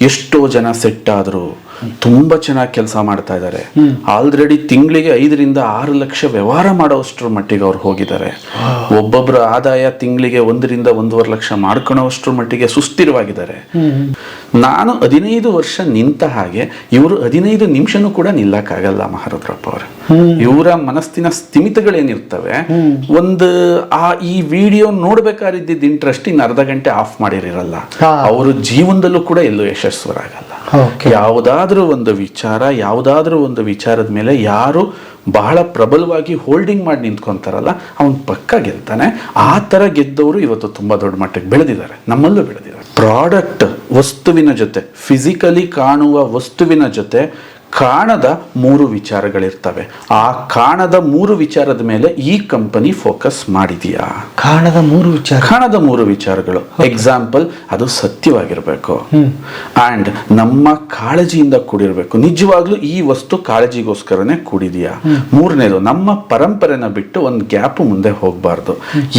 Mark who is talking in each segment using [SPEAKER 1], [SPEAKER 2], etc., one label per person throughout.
[SPEAKER 1] ಎಷ್ಟೋ ಜನ ಸೆಟ್ ಆದ್ರು, ತುಂಬಾ ಚೆನ್ನಾಗಿ ಕೆಲಸ ಮಾಡ್ತಾ ಇದ್ದಾರೆ. ಆಲ್ರೆಡಿ ತಿಂಗಳಿಗೆ 5-6 ಲಕ್ಷ ವ್ಯವಹಾರ ಮಾಡೋಷ್ಟರ ಮಟ್ಟಿಗೆ ಅವ್ರು ಹೋಗಿದ್ದಾರೆ. ಒಬ್ಬೊಬ್ಬರ ಆದಾಯ ತಿಂಗಳಿಗೆ 1-1.5 ಲಕ್ಷ ಮಾಡ್ಕೊಳ್ಳೋಷ್ಟರ ಮಟ್ಟಿಗೆ ಸುಸ್ಥಿರವಾಗಿದ್ದಾರೆ. ನಾನು 15 ವರ್ಷ ನಿಂತ ಹಾಗೆ ಇವರು 15 ನಿಮಿಷನೂ ಕೂಡ ನಿಲ್ಲಕ್ಕಾಗಲ್ಲ ಮಹಾರುದ್ರಪ್ಪ ಅವರು. ಇವರ ಮನಸ್ಸಿನ ಸ್ಥಿಮಿತಗಳೇನಿರ್ತವೆ, ಈ ವಿಡಿಯೋ ನೋಡ್ಬೇಕಾಗಿದ್ದ ಇಂಟ್ರೆಸ್ಟ್ ಇನ್ನು ಅರ್ಧ ಗಂಟೆ ಆಫ್ ಮಾಡಿರಲ್ಲ. ಅವರು ಜೀವನದಲ್ಲೂ ಕೂಡ ಎಲ್ಲೂ ಯಶಸ್ವರಾಗಲ್ಲ. ಯಾವುದಾದ್ರೂ ಒಂದು ವಿಚಾರದ ಮೇಲೆ ಯಾರು ಬಹಳ ಪ್ರಬಲವಾಗಿ ಹೋಲ್ಡಿಂಗ್ ಮಾಡಿ ನಿಂತ್ಕೊಂತಾರಲ್ಲ, ಅವನ್ ಪಕ್ಕ ಗೆಲ್ತಾನೆ. ಆ ತರ ಗೆದ್ದವರು ಇವತ್ತು ತುಂಬಾ ದೊಡ್ಡ ಮಟ್ಟಕ್ಕೆ ಬೆಳೆದಿದ್ದಾರೆ, ನಮ್ಮಲ್ಲೂ ಬೆಳೆದಿದ್ದಾರೆ. ಪ್ರಾಡಕ್ಟ್ ವಸ್ತುವಿನ ಜೊತೆ, ಫಿಸಿಕಲಿ ಕಾಣುವ ವಸ್ತುವಿನ ಜೊತೆ ಕಾಣದ 3 ವಿಚಾರಗಳಿರ್ತವೆ. ಆ ಕಾಣದ 3 ವಿಚಾರದ ಮೇಲೆ ಈ ಕಂಪನಿ ಫೋಕಸ್ ಮಾಡಿದೆಯಾ?
[SPEAKER 2] ಕಾಣದ
[SPEAKER 1] 3 ವಿಚಾರಗಳು. ಎಕ್ಸಾಂಪಲ್, ಅದು ಸತ್ಯವಾಗಿರ್ಬೇಕು ಅಂಡ್ ನಮ್ಮ ಕಾಳಜಿಯಿಂದ ಕೂಡಿರ್ಬೇಕು. ನಿಜವಾಗ್ಲೂ ಈ ವಸ್ತು ಕಾಳಜಿಗೋಸ್ಕರನೇ ಕೂಡಿದೆಯಾ? 3ನೇದು, ನಮ್ಮ ಪರಂಪರೆನ ಬಿಟ್ಟು ಒಂದು ಗ್ಯಾಪ್ ಮುಂದೆ ಹೋಗಬಾರ್ದು.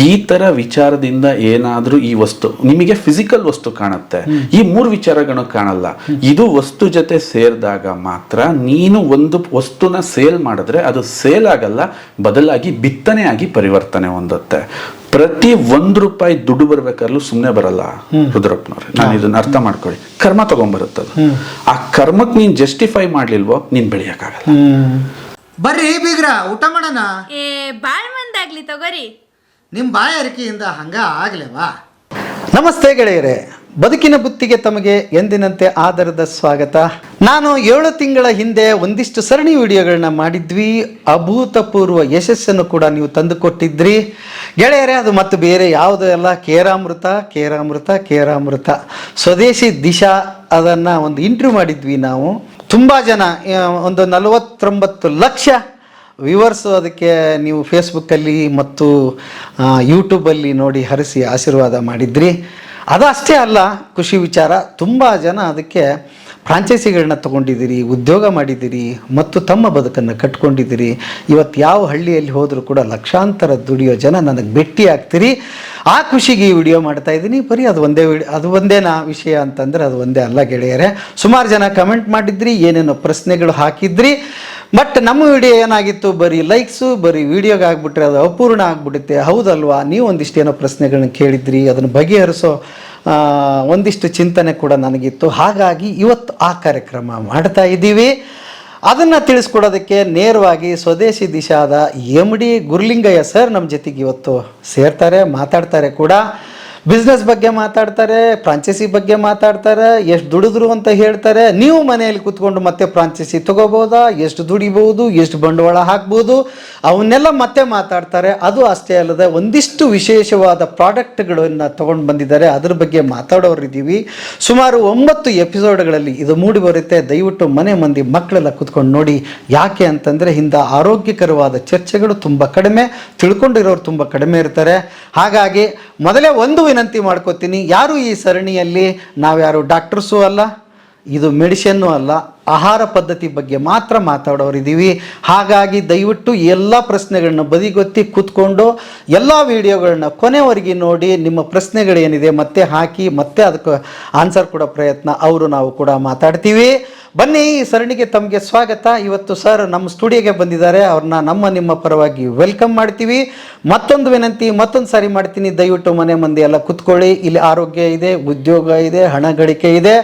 [SPEAKER 1] ಈ ತರ ವಿಚಾರದಿಂದ ಏನಾದ್ರೂ ಈ ವಸ್ತು ನಿಮಗೆ ಫಿಸಿಕಲ್ ವಸ್ತು ಕಾಣುತ್ತೆ, ಈ 3 ವಿಚಾರಗಳು ಕಾಣಲ್ಲ. ಇದು ವಸ್ತು ಜೊತೆ ಸೇರಿದಾಗ ಮಾತ್ರ ನೀನು ಒಂದು ವಸ್ತುನ ಸೇಲ್ ಮಾಡಿದ್ರೆ ಅದು ಸೇಲ್ ಆಗಲ್ಲ, ಬದಲಾಗಿ ಬಿತ್ತನೆ ಆಗಿ ಪರಿವರ್ತನೆ ಹೊಂದುತ್ತೆ. ಪ್ರತಿ ₹1 ದುಡ್ಡು ಬರ್ಬೇಕಾದ್ರೂ ಸುಮ್ಮನೆ ಬರಲ್ಲ ರುದ್ರಪ್ಪನವ್ರೆ. ನಾನು ಇದನ್ನ ಅರ್ಥ ಮಾಡ್ಕೊಳ್ಳಿ. ಕರ್ಮ ತಗೊಂಡ್ಬರುತ್ತದು. ಆ ಕರ್ಮಕ್ಕೆ ನೀನ್ ಜಸ್ಟಿಫೈ ಮಾಡ್ಲಿಲ್ವೋ, ನೀನ್ ಬೆಳೆಯಕ್ಕಾಗಲ್ಲ.
[SPEAKER 2] ಬರ್ರಿ ಬೀಗ್ರ, ಊಟ ಮಾಡೋಣ.
[SPEAKER 3] ಬಾಳ್ ಮಂದಾಗ್ಲಿ ತಗೋರಿ.
[SPEAKER 2] ನಿಮ್ ಬಾಯಾರಿಕೆಯಿಂದ ಹಂಗ ಆಗ್ಲೇವಾ? ನಮಸ್ತೆ ಗೆಳೆಯರೇ, ಬದುಕಿನ ಬುತ್ತಿಗೆ ತಮಗೆ ಎಂದಿನಂತೆ ಆದರದ ಸ್ವಾಗತ. ನಾನು 7 ತಿಂಗಳ ಹಿಂದೆ ಒಂದಿಷ್ಟು ಸರಣಿ ವಿಡಿಯೋಗಳನ್ನ ಮಾಡಿದ್ವಿ. ಅಭೂತಪೂರ್ವ ಯಶಸ್ಸನ್ನು ಕೂಡ ನೀವು ತಂದು ಕೊಟ್ಟಿದ್ರಿ ಗೆಳೆಯರೇ. ಅದು ಮತ್ತು ಬೇರೆ ಯಾವುದೂ ಅಲ್ಲ, ಕೇರಾಮೃತ ಸ್ವದೇಶಿ ದಿಶಾ. ಅದನ್ನು ಒಂದು ಇಂಟರ್ವ್ಯೂ ಮಾಡಿದ್ವಿ ನಾವು. ತುಂಬ ಜನ, ಒಂದು 49 ಲಕ್ಷ ವ್ಯೂವರ್ಸು ಅದಕ್ಕೆ ನೀವು ಫೇಸ್ಬುಕ್ಕಲ್ಲಿ ಮತ್ತು ಯೂಟ್ಯೂಬಲ್ಲಿ ನೋಡಿ ಹರಿಸಿ ಆಶೀರ್ವಾದ ಮಾಡಿದ್ರಿ. ಅದಷ್ಟೇ ಅಲ್ಲ, ಖುಷಿ ವಿಚಾರ, ತುಂಬ ಜನ ಅದಕ್ಕೆ ಫ್ರಾಂಚೈಸಿಗಳನ್ನ ತೊಗೊಂಡಿದ್ದೀರಿ, ಉದ್ಯೋಗ ಮಾಡಿದ್ದೀರಿ ಮತ್ತು ತಮ್ಮ ಬದುಕನ್ನು ಕಟ್ಕೊಂಡಿದ್ದೀರಿ. ಇವತ್ತು ಯಾವ ಹಳ್ಳಿಯಲ್ಲಿ ಹೋದರೂ ಕೂಡ ಲಕ್ಷಾಂತರ ದುಡಿಯೋ ಜನ ನನಗೆ ಭೇಟಿ ಆಗ್ತೀರಿ. ಆ ಖುಷಿಗೆ ಈ ವಿಡಿಯೋ ಮಾಡ್ತಾ ಇದ್ದೀನಿ. ಬರೀ ಅದು ಒಂದೇನಾ ವಿಷಯ ಅಂತಂದರೆ ಅದು ಒಂದೇ ಅಲ್ಲ ಗೆಳೆಯರೇ. ಸುಮಾರು ಜನ ಕಮೆಂಟ್ ಮಾಡಿದ್ರಿ, ಏನೇನೋ ಪ್ರಶ್ನೆಗಳು ಹಾಕಿದ್ರಿ. ಬಟ್ ನಮ್ಮ ವಿಡಿಯೋ ಏನಾಗಿತ್ತು, ಬರೀ ಲೈಕ್ಸು, ಬರೀ ವಿಡಿಯೋಗೆ ಆಗ್ಬಿಟ್ರೆ ಅದು ಅಪೂರ್ಣ ಆಗ್ಬಿಡುತ್ತೆ. ಹೌದಲ್ವಾ? ನೀವು ಒಂದಿಷ್ಟು ಏನೋ ಪ್ರಶ್ನೆಗಳನ್ನ ಕೇಳಿದ್ರಿ, ಅದನ್ನು ಬಗೆಹರಿಸೋ ಒಂದಿಷ್ಟು ಚಿಂತನೆ ಕೂಡ ನನಗಿತ್ತು. ಹಾಗಾಗಿ ಇವತ್ತು ಆ ಕಾರ್ಯಕ್ರಮ ಮಾಡ್ತಾ ಇದ್ದೀವಿ. ಅದನ್ನು ತಿಳಿಸ್ಕೊಡೋದಕ್ಕೆ ನೇರವಾಗಿ ಸ್ವದೇಶಿ ದಿಶಾದ MD ಗುರುಲಿಂಗಯ್ಯ ಸರ್ ನಮ್ಮ ಜೊತೆಗೆ ಇವತ್ತು ಸೇರ್ತಾರೆ, ಮಾತಾಡ್ತಾರೆ ಕೂಡ. ಬಿಸ್ನೆಸ್ ಬಗ್ಗೆ ಮಾತಾಡ್ತಾರೆ, ಫ್ರಾಂಚೈಸಿ ಬಗ್ಗೆ ಮಾತಾಡ್ತಾರೆ, ಎಷ್ಟು ದುಡಿದ್ರು ಅಂತ ಹೇಳ್ತಾರೆ. ನೀವು ಮನೆಯಲ್ಲಿ ಕೂತ್ಕೊಂಡು ಮತ್ತೆ ಫ್ರಾಂಚೈಸಿ ತಗೋಬೋದಾ, ಎಷ್ಟು ದುಡಿಬಹುದು, ಎಷ್ಟು ಬಂಡವಾಳ ಹಾಕ್ಬೋದು, ಅವನ್ನೆಲ್ಲ ಮತ್ತೆ ಮಾತಾಡ್ತಾರೆ. ಅದು ಅಷ್ಟೇ ಅಲ್ಲದೆ ಒಂದಿಷ್ಟು ವಿಶೇಷವಾದ ಪ್ರಾಡಕ್ಟ್ಗಳನ್ನು ತೊಗೊಂಡು ಬಂದಿದ್ದಾರೆ, ಅದ್ರ ಬಗ್ಗೆ ಮಾತಾಡೋರಿದ್ದೀವಿ. ಸುಮಾರು 9 ಎಪಿಸೋಡ್ಗಳಲ್ಲಿ ಇದು ಮೂಡಿ ಬರುತ್ತೆ. ದಯವಿಟ್ಟು ಮನೆ ಮಂದಿ ಮಕ್ಕಳೆಲ್ಲ ಕೂತ್ಕೊಂಡು ನೋಡಿ. ಯಾಕೆ ಅಂತಂದರೆ ಇಂಥ ಆರೋಗ್ಯಕರವಾದ ಚರ್ಚೆಗಳು ತುಂಬ ಕಡಿಮೆ, ತಿಳ್ಕೊಂಡಿರೋರು ತುಂಬ ಕಡಿಮೆ ಇರ್ತಾರೆ. ಹಾಗಾಗಿ ಮೊದಲೇ ಒಂದು ವಿನಂತಿ ಮಾಡ್ಕೋತೀನಿ, ಯಾರು ಈ ಸರಣಿಯಲ್ಲಿ ನಾವ್ಯಾರು ಡಾಕ್ಟರ್ಸು ಅಲ್ಲ, ಇದು ಮೆಡಿಸಿನ್ನು ಅಲ್ಲ, ಆಹಾರ ಪದ್ಧತಿ ಬಗ್ಗೆ ಮಾತ್ರ ಮಾತಾಡೋರಿದ್ದೀವಿ. ಹಾಗಾಗಿ ದಯವಿಟ್ಟು ಎಲ್ಲ ಪ್ರಶ್ನೆಗಳನ್ನ ಬದಿಗೊತ್ತಿ ಕೂತ್ಕೊಂಡು ಎಲ್ಲ ವಿಡಿಯೋಗಳನ್ನ ಕೊನೆವರೆಗೆ ನೋಡಿ. ನಿಮ್ಮ ಪ್ರಶ್ನೆಗಳೇನಿದೆ ಮತ್ತೆ ಹಾಕಿ, ಮತ್ತೆ ಅದಕ್ಕೆ ಆನ್ಸರ್ ಕೊಡೋ ಪ್ರಯತ್ನ ನಾವು ಕೂಡ ಮಾತಾಡ್ತೀವಿ. ಬನ್ನಿ, ಈ ಸರಣಿಗೆ ತಮಗೆ ಸ್ವಾಗತ. ಇವತ್ತು ಸರ್ ನಮ್ಮ ಸ್ಟುಡಿಯೋಗೆ ಬಂದಿದ್ದಾರೆ. ಅವ್ರನ್ನ ನಿಮ್ಮ ಪರವಾಗಿ ವೆಲ್ಕಮ್ ಮಾಡ್ತೀವಿ. ಮತ್ತೊಂದು ವಿನಂತಿ, ಮತ್ತೊಂದು ಸಾರಿ ಮಾಡ್ತೀನಿ, ದಯವಿಟ್ಟು ಮನೆ ಮಂದಿ ಎಲ್ಲ ಕೂತ್ಕೊಳ್ಳಿ. ಇಲ್ಲಿ ಆರೋಗ್ಯ ಇದೆ, ಉದ್ಯೋಗ ಇದೆ, ಹಣ ಗಳಿಕೆ ಇದೆ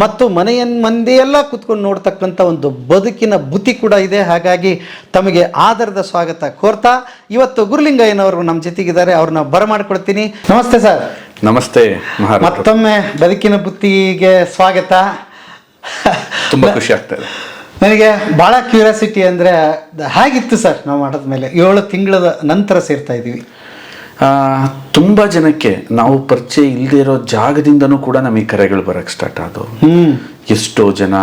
[SPEAKER 2] ಮತ್ತು ಮನೆಯ ಮಂದಿ ಎಲ್ಲ ಕೂತ್ಕೊಂಡು ನೋಡ್ತಕ್ಕಂಥ ಒಂದು ಬದುಕಿನ ಬುತ್ತಿ ಕೂಡ ಇದೆ. ಹಾಗಾಗಿ ತಮಗೆ ಆದರದ ಸ್ವಾಗತ ಕೋರ್ತಾ ಇವತ್ತು ಗುರುಲಿಂಗಯ್ಯನವರು ನಮ್ಮ ಜೊತೆಗಿದ್ದಾರೆ. ಅವ್ರನ್ನ ಬರಮಾಡ್ಕೊಳ್ತೀನಿ. ನಮಸ್ತೆ ಸರ್.
[SPEAKER 1] ನಮಸ್ತೆ.
[SPEAKER 2] ಮತ್ತೊಮ್ಮೆ ಬದುಕಿನ ಬುತ್ತಿಗೆ ಸ್ವಾಗತ.
[SPEAKER 1] ತುಂಬಾ ಖುಷಿ ಆಗ್ತದೆ.
[SPEAKER 2] ನನಗೆ ಭಾಳ ಕ್ಯೂರಿಯಾಸಿಟಿ ಅಂದರೆ ಹೇಗಿತ್ತು ಸರ್, ನಾವು ಮಾಡಿದ್ಮೇಲೆ 7 ತಿಂಗಳ ನಂತರ ಸೇರ್ತಾ ಇದ್ದೀವಿ.
[SPEAKER 1] ತುಂಬ ಜನಕ್ಕೆ ನಾವು ಪರಿಚಯ ಇಲ್ಲದೆ ಇರೋ ಜಾಗದಿಂದನೂ ಕೂಡ ನಮಗೆ ಕರೆಗಳು ಬರಕ್ಕೆ ಸ್ಟಾರ್ಟ್ ಆದವು. ಎಷ್ಟೋ ಜನ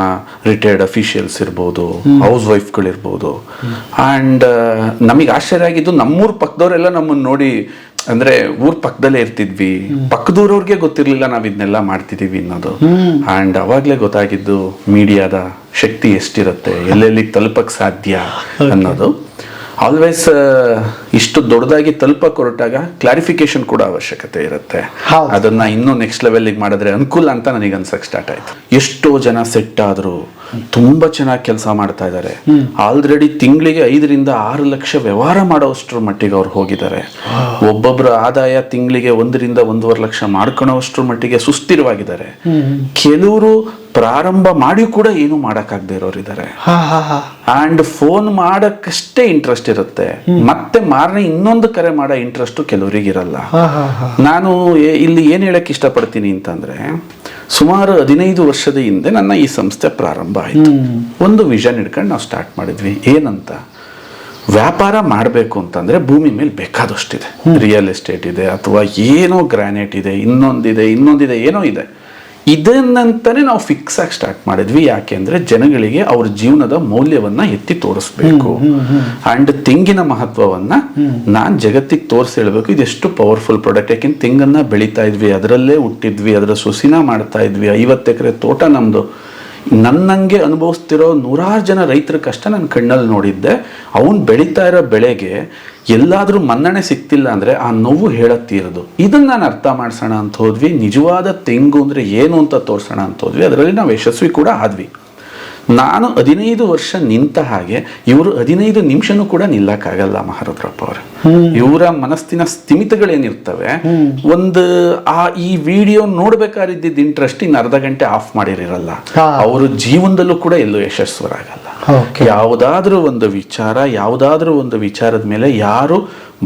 [SPEAKER 1] ರಿಟೈರ್ಡ್ ಅಫಿಷಿಯಲ್ಸ್ ಇರ್ಬೋದು, ಹೌಸ್ ವೈಫ್ಗಳಿರ್ಬೋದು. ಆ್ಯಂಡ್ ನಮಗೆ ಆಶ್ಚರ್ಯ ಆಗಿದ್ದು, ನಮ್ಮೂರ ಪಕ್ಕದವರೆಲ್ಲ ನಮ್ಮನ್ನು ನೋಡಿ, ಅಂದ್ರೆ ಊರ್ ಪಕ್ಕದಲ್ಲೇ ಇರ್ತಿದ್ವಿ, ಪಕ್ಕದೂರವ್ರಿಗೆ ಗೊತ್ತಿರ್ಲಿಲ್ಲ ನಾವ್ ಇದನ್ನೆಲ್ಲ ಮಾಡ್ತಿದೀವಿ ಅನ್ನೋದು. ಅಂಡ್ ಅವಾಗ್ಲೇ ಗೊತ್ತಾಗಿದ್ದು ಮೀಡಿಯಾದ ಶಕ್ತಿ ಎಷ್ಟಿರುತ್ತೆ, ಎಲ್ಲೆಲ್ಲಿ ತಲುಪಕ್ ಸಾಧ್ಯ ಅನ್ನೋದು. ಆಲ್ವೇಸ್ ಇಷ್ಟು ದೊಡ್ಡದಾಗಿ ತಲುಪಕ್ಕೆ ಹೊರಟಾಗ ಕ್ಲಾರಿಫಿಕೇಶನ್ ಕೂಡ ಅವಶ್ಯಕತೆ ಇರುತ್ತೆ.
[SPEAKER 2] ಹೌದು.
[SPEAKER 1] ಅದನ್ನ ಇನ್ನೂ ನೆಕ್ಸ್ಟ್ ಲೆವೆಲ್ಗೆ ಮಾಡಿದ್ರೆ ಅನುಕೂಲ ಅಂತ ನನಗೆ ಅನ್ಸಕ್ ಸ್ಟಾರ್ಟ್ ಆಯ್ತು. ಎಷ್ಟೋ ಜನ ಸೆಟ್ ಆದ್ರು, ತುಂಬಾ ಚೆನ್ನಾಗಿ ಕೆಲಸ ಮಾಡ್ತಾ ಇದ್ದಾರೆ. ಆಲ್ರೆಡಿ ತಿಂಗಳಿಗೆ 5-6 ಲಕ್ಷ ವ್ಯವಹಾರ ಮಾಡೋಷ್ಟ್ರ ಮಟ್ಟಿಗೆ ಅವ್ರು ಹೋಗಿದ್ದಾರೆ. ಒಬ್ಬೊಬ್ಬರ ಆದಾಯ ತಿಂಗಳಿಗೆ 1-1.5 ಲಕ್ಷ ಮಾಡ್ಕೊಳ್ಳೋಷ್ಟ್ರ ಮಟ್ಟಿಗೆ ಸುಸ್ಥಿರವಾಗಿದ್ದಾರೆ. ಕೆಲವರು ಪ್ರಾರಂಭ ಮಾಡಿ ಕೂಡ ಏನು ಮಾಡಕ್ಕಾಗದೇ ಇರೋರಿದ್ದಾರೆ. ಅಂಡ್ ಫೋನ್ ಮಾಡಕ್ಕಷ್ಟೇ ಇಂಟ್ರೆಸ್ಟ್ ಇರುತ್ತೆ, ಮತ್ತೆ ಮಾರನೇ ಇನ್ನೊಂದು ಕರೆ ಮಾಡೋ ಇಂಟ್ರೆಸ್ಟ್ ಕೆಲವರಿಗೆ ಇರಲ್ಲ. ನಾನು ಇಲ್ಲಿ ಏನ್ ಹೇಳಕ್ ಇಷ್ಟಪಡ್ತೀನಿ ಅಂತಂದ್ರೆ, ಸುಮಾರು 15 ವರ್ಷದ ಹಿಂದೆ ನನ್ನ ಈ ಸಂಸ್ಥೆ ಪ್ರಾರಂಭ ಆಯ್ತು. ಒಂದು ವಿಷನ್ ಇಟ್ಕೊಂಡು ನಾವು ಸ್ಟಾರ್ಟ್ ಮಾಡಿದ್ವಿ. ಏನಂತ, ವ್ಯಾಪಾರ ಮಾಡಬೇಕು ಅಂತಂದ್ರೆ ಭೂಮಿ ಮೇಲೆ ಬೇಕಾದಷ್ಟಿದೆ. ರಿಯಲ್ ಎಸ್ಟೇಟ್ ಇದೆ, ಅಥವಾ ಏನೋ ಗ್ರಾನೈಟ್ ಇದೆ, ಇನ್ನೊಂದಿದೆ, ಏನೋ ಇದೆ. ಇದನ್ನಂತಾನೆ ನಾವು ಫಿಕ್ಸ್ ಆಗಿ ಸ್ಟಾರ್ಟ್ ಮಾಡಿದ್ವಿ. ಯಾಕೆಂದ್ರೆ ಜನಗಳಿಗೆ ಅವ್ರ ಜೀವನದ ಮೌಲ್ಯವನ್ನ ಎತ್ತಿ ತೋರಿಸ್ಬೇಕು. ಅಂಡ್ ತೆಂಗಿನ ಮಹತ್ವವನ್ನ ನಾನ್ ಜಗತ್ತಿಗೆ ತೋರಿಸಿ ಹೇಳ್ಬೇಕು. ಇದೆಷ್ಟು ಪವರ್ಫುಲ್ ಪ್ರಾಡಕ್ಟ್. ಯಾಕೆಂದ್ರೆ ತೆಂಗನ್ನ ಬೆಳೀತಾ ಇದ್ವಿ, ಅದರಲ್ಲೇ ಹುಟ್ಟಿದ್ವಿ, ಅದರ ಸೊಸಿನ ಮಾಡ್ತಾ ಇದ್ವಿ. 50 ಎಕರೆ ತೋಟ ನಮ್ದು. ನನ್ನಂಗೆ ಅನುಭವಿಸ್ತಿರೋ 100 ಜನ ರೈತರ ಕಷ್ಟ ನನ್ನ ಕಣ್ಣಲ್ಲಿ ನೋಡಿದ್ದೆ. ಅವನು ಬೆಳೀತಾ ಇರೋ ಬೆಳೆಗೆ ಎಲ್ಲಾದ್ರೂ ಮನ್ನಣೆ ಸಿಕ್ತಿಲ್ಲ ಅಂದ್ರೆ ಆ ನೋವು ಹೇಳತ್ತೀರದು. ಇದನ್ನ ನಾನು ಅರ್ಥ ಮಾಡ್ಸೋಣ ಅಂತ ಹೋದ್ವಿ. ನಿಜವಾದ ತೆಂಗು ಅಂದ್ರೆ ಏನು ಅಂತ ತೋರ್ಸೋಣ ಅಂತ ಹೋದ್ವಿ. ಅದರಲ್ಲಿ ನಾವು ಯಶಸ್ವಿ ಕೂಡ ಆದ್ವಿ. ನಾನು 15 ವರ್ಷ ನಿಂತ ಹಾಗೆ ಇವರು 15 ನಿಮಿಷನೂ ಕೂಡ ನಿಲ್ಲಕ್ಕಾಗಲ್ಲ ಮಹಾರುದ್ರಪ್ಪ ಅವರು. ಇವರ ಮನಸ್ಸಿನ ಸ್ಥಿಮಿತಗಳೇನಿರ್ತವೆ, ಈ ವಿಡಿಯೋ ನೋಡ್ಬೇಕಾರಿದ್ದ ಇಂಟ್ರೆಸ್ಟ್ ಇನ್ನು ಅರ್ಧ ಗಂಟೆ ಆಫ್ ಮಾಡಿರಲ್ಲ. ಅವರು ಜೀವನದಲ್ಲೂ ಕೂಡ ಎಲ್ಲೂ ಯಶಸ್ವರಾಗಲ್ಲ. ಯಾವುದಾದ್ರೂ ಒಂದು ವಿಚಾರದ ಮೇಲೆ ಯಾರು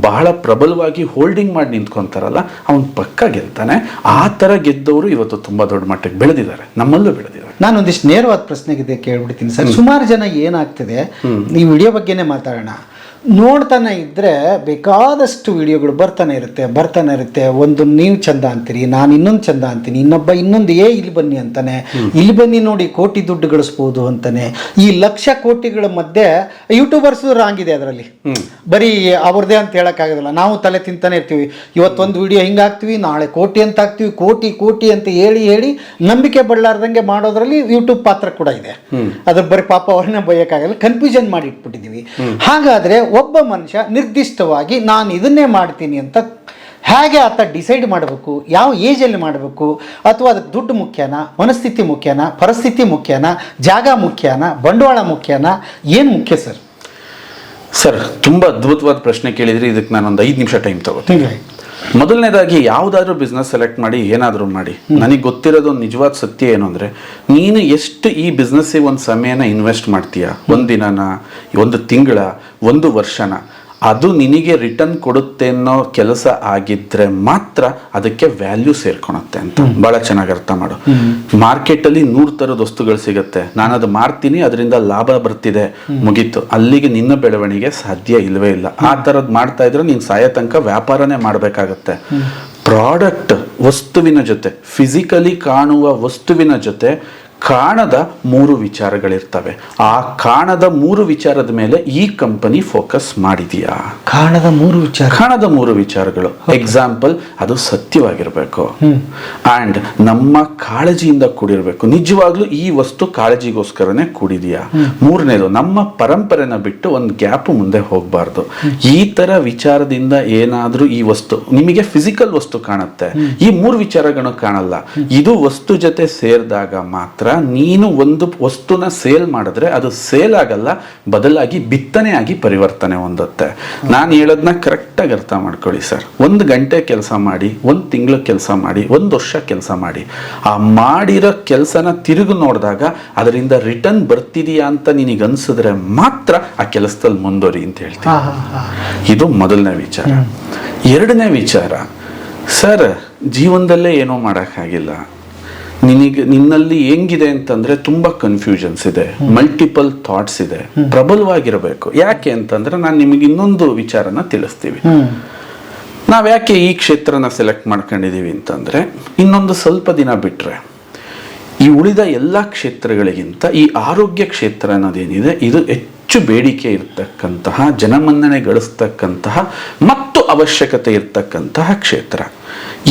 [SPEAKER 1] ಬಹಳ ಪ್ರಬಲವಾಗಿ ಹೋಲ್ಡಿಂಗ್ ಮಾಡಿ ನಿಂತ್ಕೊಂತಾರಲ್ಲ, ಅವನ್ ಪಕ್ಕ ಗೆಲ್ತಾನೆ. ಆ ತರ ಗೆದ್ದವರು ಇವತ್ತು ತುಂಬಾ ದೊಡ್ಡ ಮಟ್ಟಕ್ಕೆ ಬೆಳೆದಿದ್ದಾರೆ, ನಮ್ಮಲ್ಲೂ ಬೆಳೆದಿದ್ದಾರೆ.
[SPEAKER 2] ನಾನೊಂದಿಷ್ಟು ನೇರವಾದ ಪ್ರಶ್ನೆಗೆ ಕೇಳ್ಬಿಡ್ತೀನಿ ಸರ್. ಸುಮಾರು ಜನ ಏನಾಗ್ತಿದೆ, ಈ ವಿಡಿಯೋ ಬಗ್ಗೆನೇ ಮಾತಾಡೋಣ, ನೋಡ್ತಾನೆ ಇದ್ದರೆ ಬೇಕಾದಷ್ಟು ವಿಡಿಯೋಗಳು ಬರ್ತಾನೆ ಇರುತ್ತೆ. ಒಂದು ನೀವು ಚಂದ ಅಂತೀರಿ, ನಾನು ಇನ್ನೊಂದು ಚಂದ ಅಂತೀನಿ, ಇನ್ನೊಂದು ಇಲ್ಲಿ ಬನ್ನಿ ಅಂತಾನೆ, ಇಲ್ಲಿ ಬನ್ನಿ ನೋಡಿ ಕೋಟಿ ದುಡ್ಡು ಗಳಿಸ್ಬೋದು ಅಂತಾನೆ. ಈ ಲಕ್ಷ ಕೋಟಿಗಳ ಮಧ್ಯೆ ಯೂಟ್ಯೂಬರ್ಸ್ ರಾಂಗ್ ಇದೆ ಅದರಲ್ಲಿ. ಬರೀ ಅವ್ರದೇ ಅಂತ ಹೇಳೋಕ್ಕಾಗೋದಿಲ್ಲ. ನಾವು ತಲೆ ತಿಂತಾನೆ ಇರ್ತೀವಿ. ಇವತ್ತೊಂದು ವಿಡಿಯೋ ಹಿಂಗಾಗ್ತೀವಿ, ನಾಳೆ ಕೋಟಿ ಅಂತ ಹಾಕ್ತೀವಿ, ಕೋಟಿ ಅಂತ ಹೇಳಿ ನಂಬಿಕೆ ಬಳ್ಳಾರ್ದಂಗೆ ಮಾಡೋದ್ರಲ್ಲಿ ಯೂಟ್ಯೂಬ್ ಪಾತ್ರ ಕೂಡ ಇದೆ. ಅದ್ರ ಬರೀ ಪಾಪ ಅವ್ರನ್ನ ಬೈಯಕ್ಕಾಗಲ್ಲ, ಕನ್ಫ್ಯೂಷನ್ ಮಾಡಿ ಇಟ್ಬಿಟ್ಟಿದ್ದೀವಿ. ಹಾಗಾದ್ರೆ ಒಬ್ಬ ಮನುಷ್ಯ ನಿರ್ದಿಷ್ಟವಾಗಿ ನಾನು ಇದನ್ನೇ ಮಾಡ್ತೀನಿ ಅಂತ ಹೇಗೆ ಆತ ಡಿಸೈಡ್ ಮಾಡಬೇಕು? ಯಾವ ಏಜಲ್ಲಿ ಮಾಡಬೇಕು? ಅಥವಾ ಅದಕ್ಕೆ ದುಡ್ಡು ಮುಖ್ಯನಾ, ಮನಸ್ಥಿತಿ ಮುಖ್ಯನಾ, ಪರಿಸ್ಥಿತಿ ಮುಖ್ಯನಾ, ಜಾಗ ಮುಖ್ಯನಾ, ಬಂಡವಾಳ ಮುಖ್ಯನಾ, ಏನು ಮುಖ್ಯ ಸರ್?
[SPEAKER 1] ಸರ್, ತುಂಬಾ ಅದ್ಭುತವಾದ ಪ್ರಶ್ನೆ ಕೇಳಿದ್ರಿ. ಇದಕ್ಕೆ ನಾನೊಂದು 5 ನಿಮಿಷ ಟೈಮ್ ತಗೋತೀನಿ. ಮೊದಲನೇದಾಗಿ ಯಾವುದಾದ್ರೂ ಬಿಸ್ನೆಸ್ ಸೆಲೆಕ್ಟ್ ಮಾಡಿ, ಏನಾದರೂ ಮಾಡಿ, ನನಗೆ ಗೊತ್ತಿರೋದು ಒಂದು ನಿಜವಾದ ಸತ್ಯ ಏನು ಅಂದರೆ, ನೀನು ಎಷ್ಟು ಈ ಬಿಸ್ನೆಸ್ಸಿಗೆ ಒಂದು ಸಮಯನ ಇನ್ವೆಸ್ಟ್ ಮಾಡ್ತೀಯ, 1 ದಿನನ, 1 ತಿಂಗಳ, 1 ವರ್ಷನ, ಅದು ನಿನಗೆ ರಿಟರ್ನ್ ಕೊಡುತ್ತೆ ಅನ್ನೋ ಕೆಲಸ ಆಗಿದ್ರೆ ಮಾತ್ರ ಅದಕ್ಕೆ ವ್ಯಾಲ್ಯೂ ಸೇರ್ಕೊಳತ್ತೆ ಅಂತ ಬಹಳ ಚೆನ್ನಾಗಿ ಅರ್ಥ ಮಾಡು. ಮಾರ್ಕೆಟಲ್ಲಿ 100 ಥರದ ವಸ್ತುಗಳು ಸಿಗುತ್ತೆ. ನಾನು ಅದು ಮಾರ್ತೀನಿ, ಅದರಿಂದ ಲಾಭ ಬರ್ತಿದೆ, ಮುಗೀತು. ಅಲ್ಲಿಗೆ ನಿನ್ನ ಬೆಳವಣಿಗೆ ಸಾಧ್ಯ ಇಲ್ಲವೇ ಇಲ್ಲ. ಆ ಥರದ್ದು ಮಾಡ್ತಾ ಇದ್ರೆ ನೀನು ಸಾಯೋ ತನಕ ವ್ಯಾಪಾರನೇ ಮಾಡಬೇಕಾಗತ್ತೆ. ಪ್ರಾಡಕ್ಟ್ ವಸ್ತುವಿನ ಜೊತೆ, ಫಿಸಿಕಲಿ ಕಾಣುವ ವಸ್ತುವಿನ ಜೊತೆ ಕಾಣದ 3 ವಿಚಾರಗಳಿರ್ತವೆ. ಆ ಕಾಣದ 3 ವಿಚಾರದ ಮೇಲೆ ಈ ಕಂಪನಿ ಫೋಕಸ್ ಮಾಡಿದೆಯಾ?
[SPEAKER 2] ಕಾಣದ
[SPEAKER 1] 3 ವಿಚಾರಗಳು. ಎಕ್ಸಾಂಪಲ್, ಅದು ಸತ್ಯವಾಗಿರಬೇಕು ಅಂಡ್ ನಮ್ಮ ಕಾಳಜಿಯಿಂದ ಕೂಡಿರಬೇಕು. ನಿಜವಾಗ್ಲೂ ಈ ವಸ್ತು ಕಾಳಜಿಗೋಸ್ಕರನೇ ಕೂಡಿದೆಯಾ? 3ನೇದು, ನಮ್ಮ ಪರಂಪರೆನ ಬಿಟ್ಟು ಒಂದು ಗ್ಯಾಪ್ ಮುಂದೆ ಹೋಗಬಾರ್ದು. ಈ ತರ ವಿಚಾರದಿಂದ ಏನಾದ್ರೂ ಈ ವಸ್ತು ನಿಮಗೆ ಫಿಸಿಕಲ್ ವಸ್ತು ಕಾಣುತ್ತೆ, ಈ 3 ವಿಚಾರಗಳು ಕಾಣಲ್ಲ. ಇದು ವಸ್ತು ಜೊತೆ ಸೇರಿದಾಗ ಮಾತ್ರ ನೀನು ಒಂದು ವಸ್ತುನ ಸೇಲ್ ಮಾಡಿದ್ರೆ ಅದು ಸೇಲ್ ಆಗಲ್ಲ, ಬದಲಾಗಿ ಬಿತ್ತನೆ ಆಗಿ ಪರಿವರ್ತನೆ ಹೊಂದುತ್ತೆ. ನಾನು ಹೇಳೋದನ್ನ ಕರೆಕ್ಟಾಗಿ ಅರ್ಥ ಮಾಡ್ಕೊಳ್ಳಿ ಸರ್. 1 ಗಂಟೆ ಕೆಲಸ ಮಾಡಿ, 1 ತಿಂಗಳು ಕೆಲಸ ಮಾಡಿ, 1 ವರ್ಷ ಕೆಲಸ ಮಾಡಿ, ಆ ಮಾಡಿರೋ ಕೆಲಸನ ತಿರುಗಿ ನೋಡಿದಾಗ ಅದರಿಂದ ರಿಟರ್ನ್ ಬರ್ತಿದೆಯಾ ಅಂತ ನಿನಗೆ ಅನ್ಸಿದ್ರೆ ಮಾತ್ರ ಆ ಕೆಲಸದಲ್ಲಿ ಮುಂದುವರಿ ಅಂತ ಹೇಳ್ತೀನಿ. ಇದು ಮೊದಲನೇ ವಿಚಾರ. 2ನೇ ವಿಚಾರ, ಸರ್ ಜೀವನದಲ್ಲೇ ಏನೋ ಮಾಡೋಕ್ಕಾಗಿಲ್ಲ, ನಿನ್ನಲ್ಲಿ ಹೆಂಗಿದೆ ಅಂತಂದ್ರೆ ತುಂಬಾ ಕನ್ಫ್ಯೂಷನ್ಸ್ ಇದೆ, ಮಲ್ಟಿಪಲ್ ಥಾಟ್ಸ್ ಇದೆ, ಪ್ರಬಲವಾಗಿರಬೇಕು. ಯಾಕೆ ಅಂತಂದ್ರೆ ನಾನು ನಿಮಗೆ ಇನ್ನೊಂದು ವಿಚಾರನ ತಿಳಿಸ್ತೀವಿ. ನಾವ್ ಯಾಕೆ ಈ ಕ್ಷೇತ್ರನ ಸೆಲೆಕ್ಟ್ ಮಾಡ್ಕೊಂಡಿದೀವಿ ಅಂತಂದ್ರೆ, ಇನ್ನೊಂದು ಸ್ವಲ್ಪ ದಿನ ಬಿಟ್ರೆ ಈ ಉಳಿದ ಎಲ್ಲಾ ಕ್ಷೇತ್ರಗಳಿಗಿಂತ ಈ ಆರೋಗ್ಯ ಕ್ಷೇತ್ರ ಅನ್ನೋದೇನಿದೆ, ಇದು ಹೆಚ್ಚು ಬೇಡಿಕೆ ಇರ್ತಕ್ಕಂತಹ, ಜನಮನ್ನಣೆ ಗಳಿಸ್ತಕ್ಕಂತಹ ಮತ್ತು ಅವಶ್ಯಕತೆ ಇರ್ತಕ್ಕಂತಹ ಕ್ಷೇತ್ರ.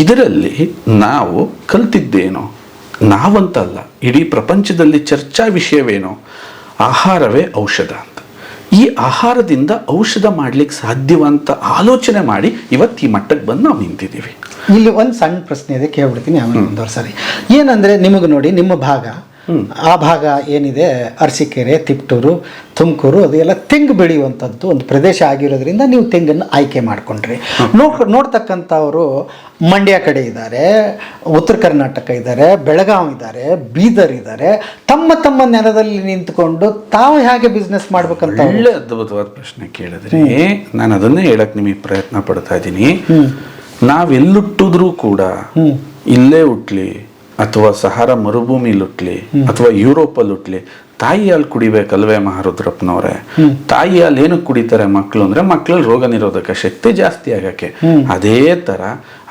[SPEAKER 1] ಇದರಲ್ಲಿ ನಾವು ಕಲ್ತಿದ್ದೇನೋ, ನಾವಂತಲ್ಲ, ಇಡೀ ಪ್ರಪಂಚದಲ್ಲಿ ಚರ್ಚಾ ವಿಷಯವೇನೋ, ಆಹಾರವೇ ಔಷಧ ಅಂತ. ಈ ಆಹಾರದಿಂದ ಔಷಧ ಮಾಡ್ಲಿಕ್ಕೆ ಸಾಧ್ಯವಂತ ಆಲೋಚನೆ ಮಾಡಿ ಇವತ್ತು ಈ ಮಟ್ಟಕ್ಕೆ ಬಂದು ನಾವು ನಿಂತಿದ್ದೀವಿ.
[SPEAKER 2] ಇಲ್ಲಿ ಒಂದು ಸಣ್ಣ ಪ್ರಶ್ನೆ ಇದೆ, ಕೇಳ್ಬಿಡ್ತೀನಿ ಆಮೇಲೆ ಮುಂದುವರ್ಸರಿ. ಏನಂದ್ರೆ ನಿಮಗೆ ನೋಡಿ, ನಿಮ್ಮ ಭಾಗ ಆ ಭಾಗ ಏನಿದೆ, ಅರಸೀಕೆರೆ, ತಿಪ್ಟೂರು, ತುಮಕೂರು, ಅದೆಲ್ಲ ತೆಂಗು ಬೆಳೆಯುವಂಥದ್ದು ಒಂದು ಪ್ರದೇಶ ಆಗಿರೋದ್ರಿಂದ ನೀವು ತೆಂಗನ್ನು ಆಯ್ಕೆ ಮಾಡಿಕೊಂಡ್ರಿ. ನೋಡ್ತಕ್ಕಂಥವರು ಮಂಡ್ಯ ಕಡೆ ಇದ್ದಾರೆ, ಉತ್ತರ ಕರ್ನಾಟಕ ಇದ್ದಾರೆ, ಬೆಳಗಾವಿ ಇದ್ದಾರೆ, ಬೀದರ್ ಇದ್ದಾರೆ. ತಮ್ಮ ನೆಲದಲ್ಲಿ ನಿಂತ್ಕೊಂಡು ತಾವು ಹೇಗೆ ಬಿಸ್ನೆಸ್ ಮಾಡ್ಬೇಕಂತ
[SPEAKER 1] ಒಳ್ಳೆ ಅದ್ಭುತವಾದ ಪ್ರಶ್ನೆ ಕೇಳಿದ್ರಿ. ನಾನು ಅದನ್ನೇ ಹೇಳಕ್ ನಿಮಗೆ ಪ್ರಯತ್ನ ಪಡ್ತಾ ಇದ್ದೀನಿ. ನಾವೆಲ್ಲುಟ್ಟಿದ್ರೂ ಕೂಡ, ಇಲ್ಲೇ ಹುಟ್ಲಿ ಅಥವಾ ಸಹಾರಾ ಮರುಭೂಮಿಲಿ ಹುಟ್ಲಿ ಅಥವಾ ಯುರೋಪಲ್ಲಿ ಹುಟ್ಲಿ, ತಾಯಿ ಹಾಲು ಕುಡಿಬೇಕಲ್ವೇ ಮಹಾರುದ್ರಪ್ಪನವ್ರೆ? ತಾಯಿ ಹಾಲು ಏನಕ್ಕೆ ಕುಡಿತಾರೆ ಮಕ್ಕಳು ಅಂದ್ರೆ, ಮಕ್ಕಳಲ್ಲಿ ರೋಗ ನಿರೋಧಕ ಶಕ್ತಿ ಜಾಸ್ತಿ ಆಗಕ್ಕೆ. ಅದೇ ತರ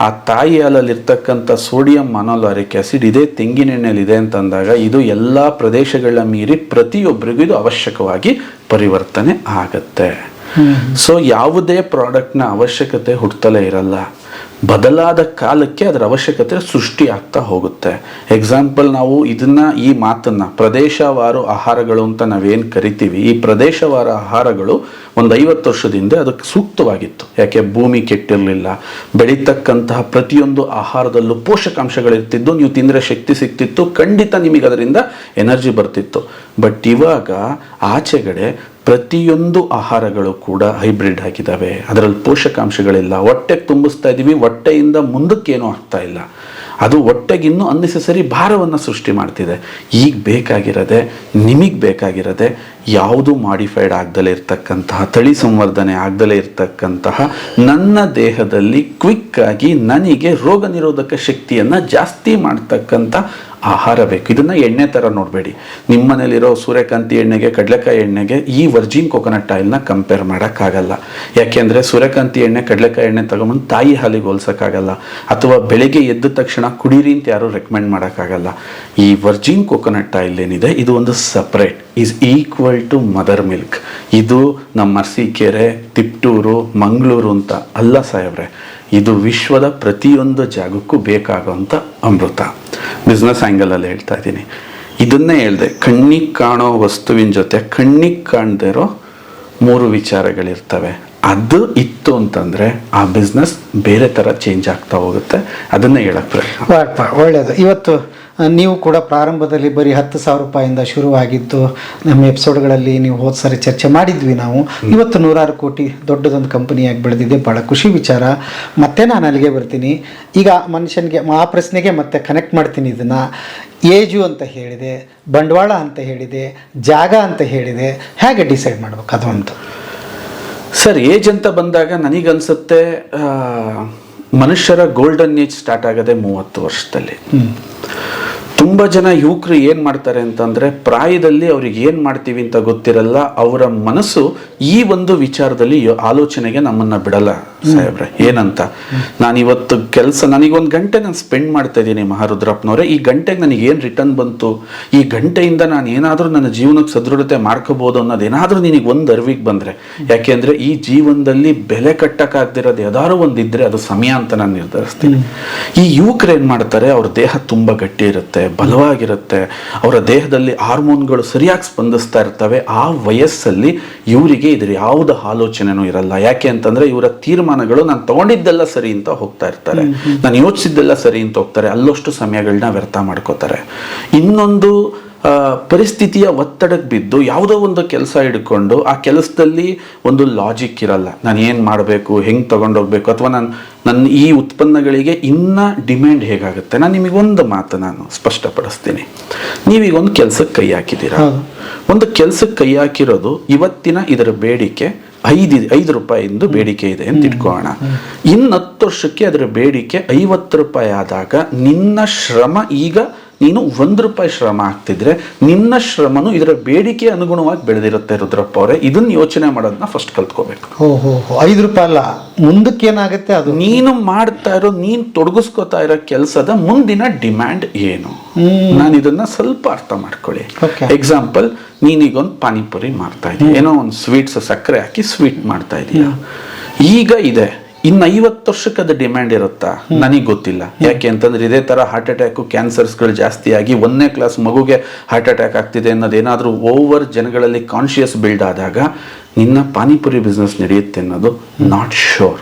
[SPEAKER 1] ಆ ತಾಯಿ ಹಾಲಲ್ಲಿ ಇರ್ತಕ್ಕಂಥ ಸೋಡಿಯಂ ಮೊನೊಲಾರಿಕ್ ಆಸಿಡ್ ಇದೇ ತೆಂಗಿನೆಣ್ಣೆಲಿ ಇದೆ ಅಂತಂದಾಗ, ಇದು ಎಲ್ಲಾ ಪ್ರದೇಶಗಳ ಮೀರಿ ಪ್ರತಿಯೊಬ್ಬರಿಗೂ ಇದು ಅವಶ್ಯಕವಾಗಿ ಪರಿವರ್ತನೆ ಆಗತ್ತೆ. ಸೊ ಯಾವುದೇ ಪ್ರಾಡಕ್ಟ್ನ ಅವಶ್ಯಕತೆ ಹುಟ್ಟಲೇ ಇರಲ್ಲ, ಬದಲಾದ ಕಾಲಕ್ಕೆ ಅದರ ಅವಶ್ಯಕತೆ ಸೃಷ್ಟಿ ಆಗ್ತಾ ಹೋಗುತ್ತೆ. ಎಕ್ಸಾಂಪಲ್, ನಾವು ಈ ಮಾತನ್ನ ಪ್ರದೇಶವಾರು ಆಹಾರಗಳು ಅಂತ ನಾವೇನು ಕರಿತೀವಿ, ಈ ಪ್ರದೇಶವಾರ ಆಹಾರಗಳು ಒಂದು 50 ವರ್ಷದಿಂದ ಅದಕ್ಕೆ ಸೂಕ್ತವಾಗಿತ್ತು. ಯಾಕೆ? ಭೂಮಿ ಕೆಟ್ಟಿರಲಿಲ್ಲ, ಬೆಳೀತಕ್ಕಂತಹ ಪ್ರತಿಯೊಂದು ಆಹಾರದಲ್ಲೂ ಪೋಷಕಾಂಶಗಳಿರ್ತಿದ್ದು, ನೀವು ತಿಂದರೆ ಶಕ್ತಿ ಸಿಗ್ತಿತ್ತು, ಖಂಡಿತ ನಿಮಗೆ ಅದರಿಂದ ಎನರ್ಜಿ ಬರ್ತಿತ್ತು. ಬಟ್ ಇವಾಗ ಆಚೆಗಡೆ ಪ್ರತಿಯೊಂದು ಆಹಾರಗಳು ಕೂಡ ಹೈಬ್ರಿಡ್ ಆಗಿದ್ದಾವೆ, ಅದರಲ್ಲಿ ಪೋಷಕಾಂಶಗಳಿಲ್ಲ, ಹೊಟ್ಟೆಗೆ ತುಂಬಿಸ್ತಾ ಇದ್ದೀವಿ, ಹೊಟ್ಟೆಯಿಂದ ಮುಂದಕ್ಕೇನೂ ಆಗ್ತಾ ಇಲ್ಲ. ಅದು ಹೊಟ್ಟೆಗಿನ್ನೂ ಅನ್ನೆಸೆಸರಿ ಭಾರವನ್ನು ಸೃಷ್ಟಿ ಮಾಡ್ತಿದೆ. ಈಗ ಬೇಕಾಗಿರೋದೆ, ನಿಮಗೆ ಬೇಕಾಗಿರೋದೆ ಯಾವುದು ಮಾಡಿಫೈಡ್ ಆಗ್ದಲೇ ಇರ್ತಕ್ಕಂತಹ, ತಳಿ ಸಂವರ್ಧನೆ ಆಗ್ದಲೇ ಇರ್ತಕ್ಕಂತಹ, ನನ್ನ ದೇಹದಲ್ಲಿ ಕ್ವಿಕ್ ಆಗಿ ನನಗೆ ರೋಗ ನಿರೋಧಕ ಶಕ್ತಿಯನ್ನು ಜಾಸ್ತಿ ಮಾಡ್ತಕ್ಕಂಥ ಆಹಾರ ಬೇಕು. ಇದನ್ನ ಎಣ್ಣೆ ತರ ನೋಡಬೇಡಿ. ನಿಮ್ಮ ಮನೇಲಿರೋ ಸೂರ್ಯಕಾಂತಿ ಎಣ್ಣೆಗೆ, ಕಡಲೆಕಾಯಿ ಎಣ್ಣೆಗೆ ಈ ವರ್ಜಿನ್ ಕೊಕೊನಟ್ ಆಯಿಲ್ನ ಕಂಪೇರ್ ಮಾಡೋಕ್ಕಾಗಲ್ಲ. ಯಾಕೆಂದ್ರೆ ಸೂರ್ಯಕಾಂತಿ ಎಣ್ಣೆ, ಕಡಲೆಕಾಯಿ ಎಣ್ಣೆ ತಗೊಂಬಂದು ತಾಯಿ ಹಾಲಿಗೆ ಹೋಲ್ಸೋಕ್ಕಾಗಲ್ಲ, ಅಥವಾ ಬೆಳಿಗ್ಗೆ ಎದ್ದ ತಕ್ಷಣ ಕುಡೀರಿ ಅಂತ ಯಾರು ರೆಕಮೆಂಡ್ ಮಾಡೋಕ್ಕಾಗಲ್ಲ. ಈ ವರ್ಜಿನ್ ಕೊಕೊನಟ್ ಆಯಿಲ್ ಏನಿದೆ, ಇದು ಒಂದು separate, is equal to mother milk. ಇದು ನಮ್ಮ ಅರಸೀಕೆರೆ, ತಿಪ್ಟೂರು, ಮಂಗಳೂರು ಅಂತ ಅಲ್ಲ ಸಾಹೇಬ್ರೆ, ಇದು ವಿಶ್ವದ ಪ್ರತಿಯೊಂದು ಜಾಗಕ್ಕೂ ಬೇಕಾಗುವಂಥ ಅಮೃತ. ಬಿಸ್ನೆಸ್ ಆ್ಯಂಗಲಲ್ಲಿ ಹೇಳ್ತಾ ಇದ್ದೀನಿ. ಇದನ್ನೇ ಹೇಳಿದೆ, ಕಣ್ಣಿಗೆ ಕಾಣೋ ವಸ್ತುವಿನ ಜೊತೆ ಕಣ್ಣಿಗೆ ಕಾಣದೇ ಇರೋ 3 ವಿಚಾರಗಳಿರ್ತವೆ. ಅದು ಇತ್ತು ಅಂತಂದರೆ ಆ ಬಿಸ್ನೆಸ್ ಬೇರೆ ಥರ ಚೇಂಜ್ ಆಗ್ತಾ ಹೋಗುತ್ತೆ. ಅದನ್ನೇ ಹೇಳಕ್ಕೆ ಪ್ರಯತ್ನ.
[SPEAKER 2] ಒಳ್ಳೆಯದು. ಇವತ್ತು ನೀವು ಕೂಡ ಪ್ರಾರಂಭದಲ್ಲಿ ಬರೀ 10,000 ರೂಪಾಯಿಂದ ಶುರುವಾಗಿದ್ದು, ನಮ್ಮ ಎಪಿಸೋಡ್ಗಳಲ್ಲಿ ನೀವು ಹೋದ ಸಾರಿ ಚರ್ಚೆ ಮಾಡಿದ್ವಿ ನಾವು. ಇವತ್ತು 100 ಕೋಟಿ ದೊಡ್ಡದೊಂದು ಕಂಪನಿಯಾಗಿ ಬೆಳೆದಿದೆ, ಭಾಳ ಖುಷಿ ವಿಚಾರ. ಮತ್ತೆ ನಾನು ಅಲ್ಲಿಗೆ ಬರ್ತೀನಿ. ಈಗ ಮನುಷ್ಯನಿಗೆ ಆ ಪ್ರಶ್ನೆಗೆ ಮತ್ತೆ ಕನೆಕ್ಟ್ ಮಾಡ್ತೀನಿ. ಇದನ್ನು ಏಜು ಅಂತ ಹೇಳಿದೆ, ಬಂಡವಾಳ ಅಂತ ಹೇಳಿದೆ, ಜಾಗ ಅಂತ ಹೇಳಿದೆ, ಹೇಗೆ ಡಿಸೈಡ್ ಮಾಡ್ಬೇಕು ಅದು ಅಂತ?
[SPEAKER 1] ಸರ್, ಏಜ್ ಅಂತ ಬಂದಾಗ ನನಗನ್ಸುತ್ತೆ ಮನುಷ್ಯರ ಗೋಲ್ಡನ್ ಏಜ್ ಸ್ಟಾರ್ಟ್ ಆಗೋದೆ 30 ವರ್ಷದಲ್ಲಿ. ತುಂಬ ಜನ ಯುವಕರು ಏನು ಮಾಡ್ತಾರೆ ಅಂತಂದರೆ, ಪ್ರಾಯದಲ್ಲಿ ಅವ್ರಿಗೆ ಏನು ಮಾಡ್ತೀವಿ ಅಂತ ಗೊತ್ತಿರಲ್ಲ, ಅವರ ಮನಸ್ಸು ಈ ಒಂದು ವಿಚಾರದಲ್ಲಿ ಆಲೋಚನೆಗೆ ನಮ್ಮನ್ನು ಬಿಡಲ್ಲ ಸಾಹೇಬ್ರೆ. ಏನಂತ, ನಾನಿವತ್ತು ಕೆಲಸ, ನನಗೊಂದು ಗಂಟೆ ನಾನು ಸ್ಪೆಂಡ್ ಮಾಡ್ತಾ ಇದ್ದೀನಿ ಮಹಾರುದ್ರಪ್ಪನವರೇ, ಈ ಗಂಟೆಗೆ ನನಗೆ ಏನು ರಿಟರ್ನ್ ಬಂತು, ಈ ಗಂಟೆಯಿಂದ ನಾನು ಏನಾದರೂ ನನ್ನ ಜೀವನಕ್ಕೆ ಸದೃಢತೆ ಮಾಡ್ಕೋಬೋದು ಅನ್ನೋದೇನಾದರೂ ನಿನಗೆ ಒಂದು ಅರಿವಿಗೆ ಬಂದರೆ, ಯಾಕೆಂದರೆ ಈ ಜೀವನದಲ್ಲಿ ಬೆಲೆ ಕಟ್ಟಕ್ಕಾಗ್ದಿರೋದು ಯಾವ್ದಾದ್ರು ಒಂದಿದ್ರೆ ಅದು ಸಮಯ ಅಂತ ನಾನು ನಿರ್ಧರಿಸ್ತೀನಿ. ಈ ಯುವಕರು ಏನು ಮಾಡ್ತಾರೆ, ಅವ್ರ ದೇಹ ತುಂಬ ಗಟ್ಟಿ ಇರುತ್ತೆ, ಬಲವಾಗಿರುತ್ತೆ, ಅವರ ದೇಹದಲ್ಲಿ ಹಾರ್ಮೋನ್ಗಳು ಸರಿಯಾಗಿ ಸ್ಪಂದಿಸ್ತಾ ಇರ್ತವೆ. ಆ ವಯಸ್ಸಲ್ಲಿ ಇವರಿಗೆ ಇದ್ರ ಯಾವುದೇ ಆಲೋಚನೆನೂ ಇರಲ್ಲ. ಯಾಕೆ ಅಂತಂದ್ರೆ ಇವರ ತೀರ್ಮಾನಗಳು ನಾನು ತಗೊಂಡಿದ್ದೆಲ್ಲ ಸರಿ ಅಂತ ಹೋಗ್ತಾ ಇರ್ತಾರೆ, ನಾನು ಯೋಚಿಸಿದ್ದೆಲ್ಲ ಸರಿ ಅಂತ ಹೋಗ್ತಾರೆ, ಅಲ್ಲಷ್ಟು ಸಮಯಗಳನ್ನ ವ್ಯರ್ಥ ಮಾಡ್ಕೋತಾರೆ. ಇನ್ನೊಂದು ಪರಿಸ್ಥಿತಿಯ ಒತ್ತಡಕ್ಕೆ ಬಿದ್ದು ಯಾವುದೋ ಒಂದು ಕೆಲಸ ಹಿಡ್ಕೊಂಡು ಆ ಕೆಲಸದಲ್ಲಿ ಒಂದು ಲಾಜಿಕ್ ಇರಲ್ಲ. ನಾನು ಏನು ಮಾಡಬೇಕು, ಹೆಂಗೆ ತಗೊಂಡೋಗ್ಬೇಕು, ಅಥವಾ ನನ್ನ ಈ ಉತ್ಪನ್ನಗಳಿಗೆ ಇನ್ನ ಡಿಮ್ಯಾಂಡ್ ಹೇಗಾಗುತ್ತೆ. ನಾನು ನಿಮಗೊಂದು ಮಾತು ನಾನು ಸ್ಪಷ್ಟಪಡಿಸ್ತೀನಿ. ನೀವೀಗ ಒಂದು ಕೆಲಸಕ್ಕೆ ಕೈ ಹಾಕಿದ್ದೀರಾ, ಒಂದು ಕೆಲಸಕ್ಕೆ ಕೈ ಹಾಕಿರೋದು ಇವತ್ತಿನ ಇದರ ಬೇಡಿಕೆ 5 ರೂಪಾಯಿಂದ ಬೇಡಿಕೆ ಇದೆ ಅಂತ ಇಟ್ಕೋಣ. ಇನ್ನು 10 ವರ್ಷಕ್ಕೆ ಅದರ ಬೇಡಿಕೆ 50 ರೂಪಾಯಿ ಆದಾಗ ನಿನ್ನ ಶ್ರಮ, ಈಗ ನೀನು 1 ರೂಪಾಯಿ ಶ್ರಮ ಆಗ್ತಿದ್ರೆ ನಿನ್ನ ಶ್ರಮನು ಇದರ ಬೇಡಿಕೆ ಅನುಗುಣವಾಗಿ ಬೆಳೆದಿರುತ್ತೆ. ರುದ್ರಪ್ಪ ಅವರೇ, ಇದನ್ನ ಯೋಚನೆ ಮಾಡೋದನ್ನ ಫಸ್ಟ್ ಕಲ್ತ್ಕೋಬೇಕು.
[SPEAKER 2] 5 ರೂಪಾಯಿ ಅಲ್ಲ, ಮುಂದಕ್ಕೆ ಏನಾಗುತ್ತೆ ಅದು
[SPEAKER 1] ನೀನು ಮಾಡ್ತಾ ಇರೋ, ನೀನು ತೊಡಗಿಸ್ಕೋತಾ ಇರೋ ಕೆಲಸದ ಮುಂದಿನ ಡಿಮ್ಯಾಂಡ್ ಏನು. ನಾನು ಇದನ್ನ ಸ್ವಲ್ಪ ಅರ್ಥ ಮಾಡ್ಕೊಳ್ಳಿ. ಎಕ್ಸಾಂಪಲ್, ನೀನೀಗೊಂದು ಪಾನಿಪುರಿ ಮಾಡ್ತಾ ಇದೀಯ, ಏನೋ ಒಂದು ಸ್ವೀಟ್ಸ್ ಸಕ್ಕರೆ ಹಾಕಿ ಸ್ವೀಟ್ ಮಾಡ್ತಾ ಇದೀಯ, ಈಗ ಇದೆ. ಇನ್ನು 50 ವರ್ಷಕ್ಕೆ ಅದು ಡಿಮ್ಯಾಂಡ್ ಇರುತ್ತಾ ನನಗೆ ಗೊತ್ತಿಲ್ಲ. ಯಾಕೆ ಅಂತಂದ್ರೆ ಇದೇ ತರ ಹಾರ್ಟ್ ಅಟ್ಯಾಕು, ಕ್ಯಾನ್ಸರ್ಸ್ಗಳು ಜಾಸ್ತಿ ಆಗಿ 1ನೇ ಕ್ಲಾಸ್ ಮಗುಗೆ ಹಾರ್ಟ್ ಅಟ್ಯಾಕ್ ಆಗ್ತಿದೆ ಅನ್ನೋದೇನಾದ್ರೂ ಓವರ್ ಜನಗಳಲ್ಲಿ ಕಾನ್ಶಿಯಸ್ ಬಿಲ್ಡ್ ಆದಾಗ ನಿನ್ನ ಪಾನಿಪುರಿ ಬಿಸ್ನೆಸ್ ನಡೆಯುತ್ತೆ ಅನ್ನೋದು ನಾಟ್ ಶೋರ್.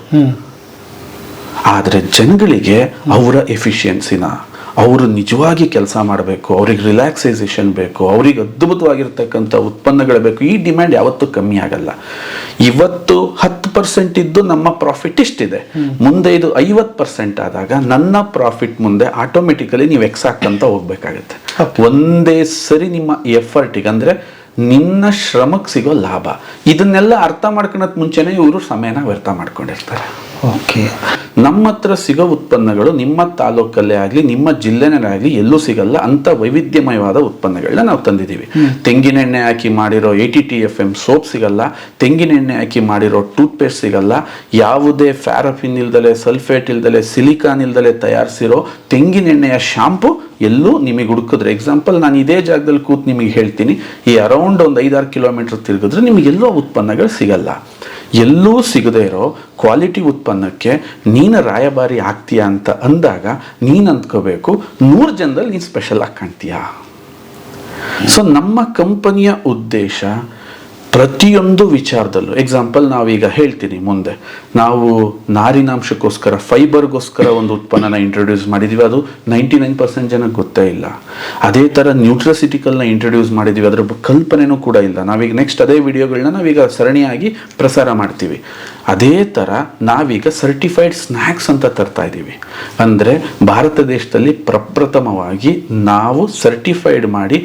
[SPEAKER 1] ಆದರೆ ಜನಗಳಿಗೆ ಅವರ ಎಫಿಷಿಯನ್ಸಿನ, ಅವರು ನಿಜವಾಗಿ ಕೆಲಸ ಮಾಡಬೇಕು, ಅವ್ರಿಗೆ ರಿಲ್ಯಾಕ್ಸೈಸೇಷನ್ ಬೇಕು, ಅವ್ರಿಗೆ ಅದ್ಭುತವಾಗಿರ್ತಕ್ಕಂಥ ಉತ್ಪನ್ನಗಳು ಬೇಕು, ಈ ಡಿಮ್ಯಾಂಡ್ ಯಾವತ್ತೂ ಕಮ್ಮಿ ಆಗಲ್ಲ. ಇವತ್ತು 10% ಇದ್ದು ನಮ್ಮ ಪ್ರಾಫಿಟ್ ಇಷ್ಟಿದೆ, ಮುಂದೆ ಇದು 50% ಆದಾಗ ನನ್ನ ಪ್ರಾಫಿಟ್ ಮುಂದೆ ಆಟೋಮೆಟಿಕಲಿ ನೀವು ಎಕ್ಸಾಕ್ಟ್ ಹೋಗ್ಬೇಕಾಗತ್ತೆ. ಒಂದೇ ಸರಿ ನಿಮ್ಮ ಎಫರ್ಟಿಗೆ ಅಂದರೆ ನಿನ್ನ ಶ್ರಮಕ್ಕೆ ಸಿಗೋ ಲಾಭ, ಇದನ್ನೆಲ್ಲ ಅರ್ಥ ಮಾಡ್ಕೊಳಕ್ ಮುಂಚೆನೆ ಇವರು ಸಮಯನ ವ್ಯರ್ಥ ಮಾಡ್ಕೊಂಡಿರ್ತಾರೆ.
[SPEAKER 2] ಓಕೆ,
[SPEAKER 1] ನಮ್ಮ ಹತ್ರ ಸಿಗೋ ಉತ್ಪನ್ನಗಳು ನಿಮ್ಮ ತಾಲೂಕಲ್ಲೇ ಆಗಲಿ ನಿಮ್ಮ ಜಿಲ್ಲೆನೇ ಆಗಲಿ ಎಲ್ಲೂ ಸಿಗಲ್ಲ ಅಂತ ವೈವಿಧ್ಯಮಯವಾದ ಉತ್ಪನ್ನಗಳನ್ನ ನಾವು ತಂದಿದ್ದೀವಿ. ತೆಂಗಿನೆಣ್ಣೆ ಹಾಕಿ ಮಾಡಿರೋ ATTFM ಸೋಪ್ ಸಿಗಲ್ಲ, ತೆಂಗಿನೆಣ್ಣೆ ಹಾಕಿ ಮಾಡಿರೋ ಟೂತ್ಪೇಸ್ಟ್ ಸಿಗಲ್ಲ, ಯಾವುದೇ ಫ್ಯಾರಫಿನ್ ಇಲ್ದಲೆ, ಸಲ್ಫೇಟ್ ಇಲ್ದಲೆ, ಸಿಲಿಕಾನ್ ಇಲ್ದಲೆ ತಯಾರಿಸಿರೋ ತೆಂಗಿನೆಣ್ಣೆಯ ಶಾಂಪು ಎಲ್ಲೂ ನಿಮಗೆ ಹುಡುಕಿದ್ರೆ, ಎಕ್ಸಾಂಪಲ್ ನಾನು ಇದೇ ಜಾಗದಲ್ಲಿ ಕೂತು ನಿಮಗೆ ಹೇಳ್ತೀನಿ, ಈ ಅರೌಂಡ್ ಒಂದು 5-6 ಕಿಲೋಮೀಟರ್ ತಿರುಗಿದ್ರೆ ನಿಮಗೆಲ್ಲೋ ಉತ್ಪನ್ನಗಳು ಸಿಗಲ್ಲ. ಎಲ್ಲೂ ಸಿಗದೇ ಇರೋ ಕ್ವಾಲಿಟಿ ಉತ್ಪನ್ನಕ್ಕೆ ನೀನು ರಾಯಭಾರಿ ಆಗ್ತೀಯಾ ಅಂತ ಅಂದಾಗ ನೀನು ಅಂದ್ಕೋಬೇಕು 100 ಜನದಲ್ಲಿ ನೀನು ಸ್ಪೆಷಲ್ ಆಗಿ ಕಾಣ್ತೀಯಾ. ಸೊ ನಮ್ಮ ಕಂಪನಿಯ ಉದ್ದೇಶ ಪ್ರತಿಯೊಂದು ವಿಚಾರದಲ್ಲೂ, ಎಕ್ಸಾಂಪಲ್ ನಾವೀಗ ಹೇಳ್ತೀನಿ, ಮುಂದೆ ನಾವು ನಾರಿನಾಂಶಕ್ಕೋಸ್ಕರ, ಫೈಬರ್ಗೋಸ್ಕರ ಒಂದು ಉತ್ಪನ್ನನ ಇಂಟ್ರೊಡ್ಯೂಸ್ ಮಾಡಿದ್ದೀವಿ, ಅದು 99% ಜನಕ್ಕೆ ಗೊತ್ತೇ ಇಲ್ಲ. ಅದೇ ಥರ ನ್ಯೂಟ್ರಸಿಟಿಕಲ್ನ ಇಂಟ್ರೊಡ್ಯೂಸ್ ಮಾಡಿದ್ದೀವಿ, ಅದರ ಕಲ್ಪನೆನೂ ಕೂಡ ಇಲ್ಲ. ನಾವೀಗ ನೆಕ್ಸ್ಟ್ ಅದೇ ವಿಡಿಯೋಗಳನ್ನ ನಾವೀಗ ಸರಣಿಯಾಗಿ ಪ್ರಸಾರ ಮಾಡ್ತೀವಿ. ಅದೇ ಥರ ನಾವೀಗ ಸರ್ಟಿಫೈಡ್ ಸ್ನ್ಯಾಕ್ಸ್ ಅಂತ ತರ್ತಾ ಇದ್ದೀವಿ. ಅಂದರೆ ಭಾರತ ದೇಶದಲ್ಲಿ ಪ್ರಪ್ರಥಮವಾಗಿ ನಾವು ಸರ್ಟಿಫೈಡ್ ಮಾಡಿ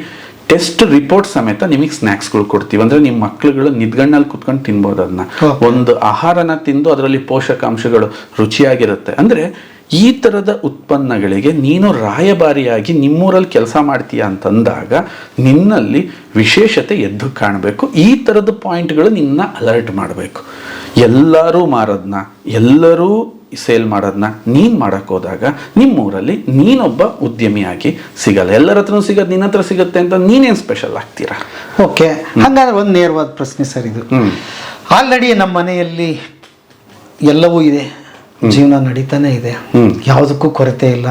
[SPEAKER 1] ಟೆಸ್ಟ್ ರಿಪೋರ್ಟ್ ಸಮೇತ ನಿಮಗೆ ಸ್ನ್ಯಾಕ್ಸ್ಗಳು ಕೊಡ್ತೀವಿ. ಅಂದರೆ ನಿಮ್ಮ ಮಕ್ಳುಗಳು ನಿದ್ಗಣ್ಣಲ್ಲಿ ಕುತ್ಕೊಂಡು ತಿನ್ಬೋದು. ಅದನ್ನ ಒಂದು ಆಹಾರನ ತಿಂದು ಅದರಲ್ಲಿ ಪೋಷಕಾಂಶಗಳು ರುಚಿಯಾಗಿರುತ್ತೆ. ಅಂದರೆ ಈ ಥರದ ಉತ್ಪನ್ನಗಳಿಗೆ ನೀನು ರಾಯಭಾರಿಯಾಗಿ ನಿಮ್ಮೂರಲ್ಲಿ ಕೆಲಸ ಮಾಡ್ತೀಯ ಅಂತಂದಾಗ ನಿನ್ನಲ್ಲಿ ವಿಶೇಷತೆ ಎದ್ದು ಕಾಣಬೇಕು. ಈ ಥರದ ಪಾಯಿಂಟ್ಗಳು ನಿನ್ನ ಅಲರ್ಟ್ ಮಾಡಬೇಕು. ಎಲ್ಲರೂ ಮಾರೋದನ್ನ, ಎಲ್ಲರೂ ಸೇಲ್ ಮಾಡೋದನ್ನ ನೀನು ಮಾಡೋಕ್ಕೆ ಹೋದಾಗ ನಿಮ್ಮೂರಲ್ಲಿ ನೀನೊಬ್ಬ ಉದ್ಯಮಿಯಾಗಿ ಸಿಗಲ್ಲ. ಎಲ್ಲರ ಹತ್ರನೂ ಸಿಗೋದು ನಿನ್ನ ಹತ್ರ ಸಿಗುತ್ತೆ ಅಂತ ನೀನೇನು ಸ್ಪೆಷಲ್ ಆಗ್ತೀರಾ?
[SPEAKER 2] ಓಕೆ, ಹಾಗಾದ್ರೆ ಒಂದು ನೇರವಾದ ಪ್ರಶ್ನೆ ಸರ್ ಇದು. ಆಲ್ರೆಡಿ ನಮ್ಮ ಮನೆಯಲ್ಲಿ ಎಲ್ಲವೂ ಇದೆ, ಜೀವನ ನಡೀತಾನೆ ಇದೆ, ಯಾವುದಕ್ಕೂ ಕೊರತೆ ಇಲ್ಲ.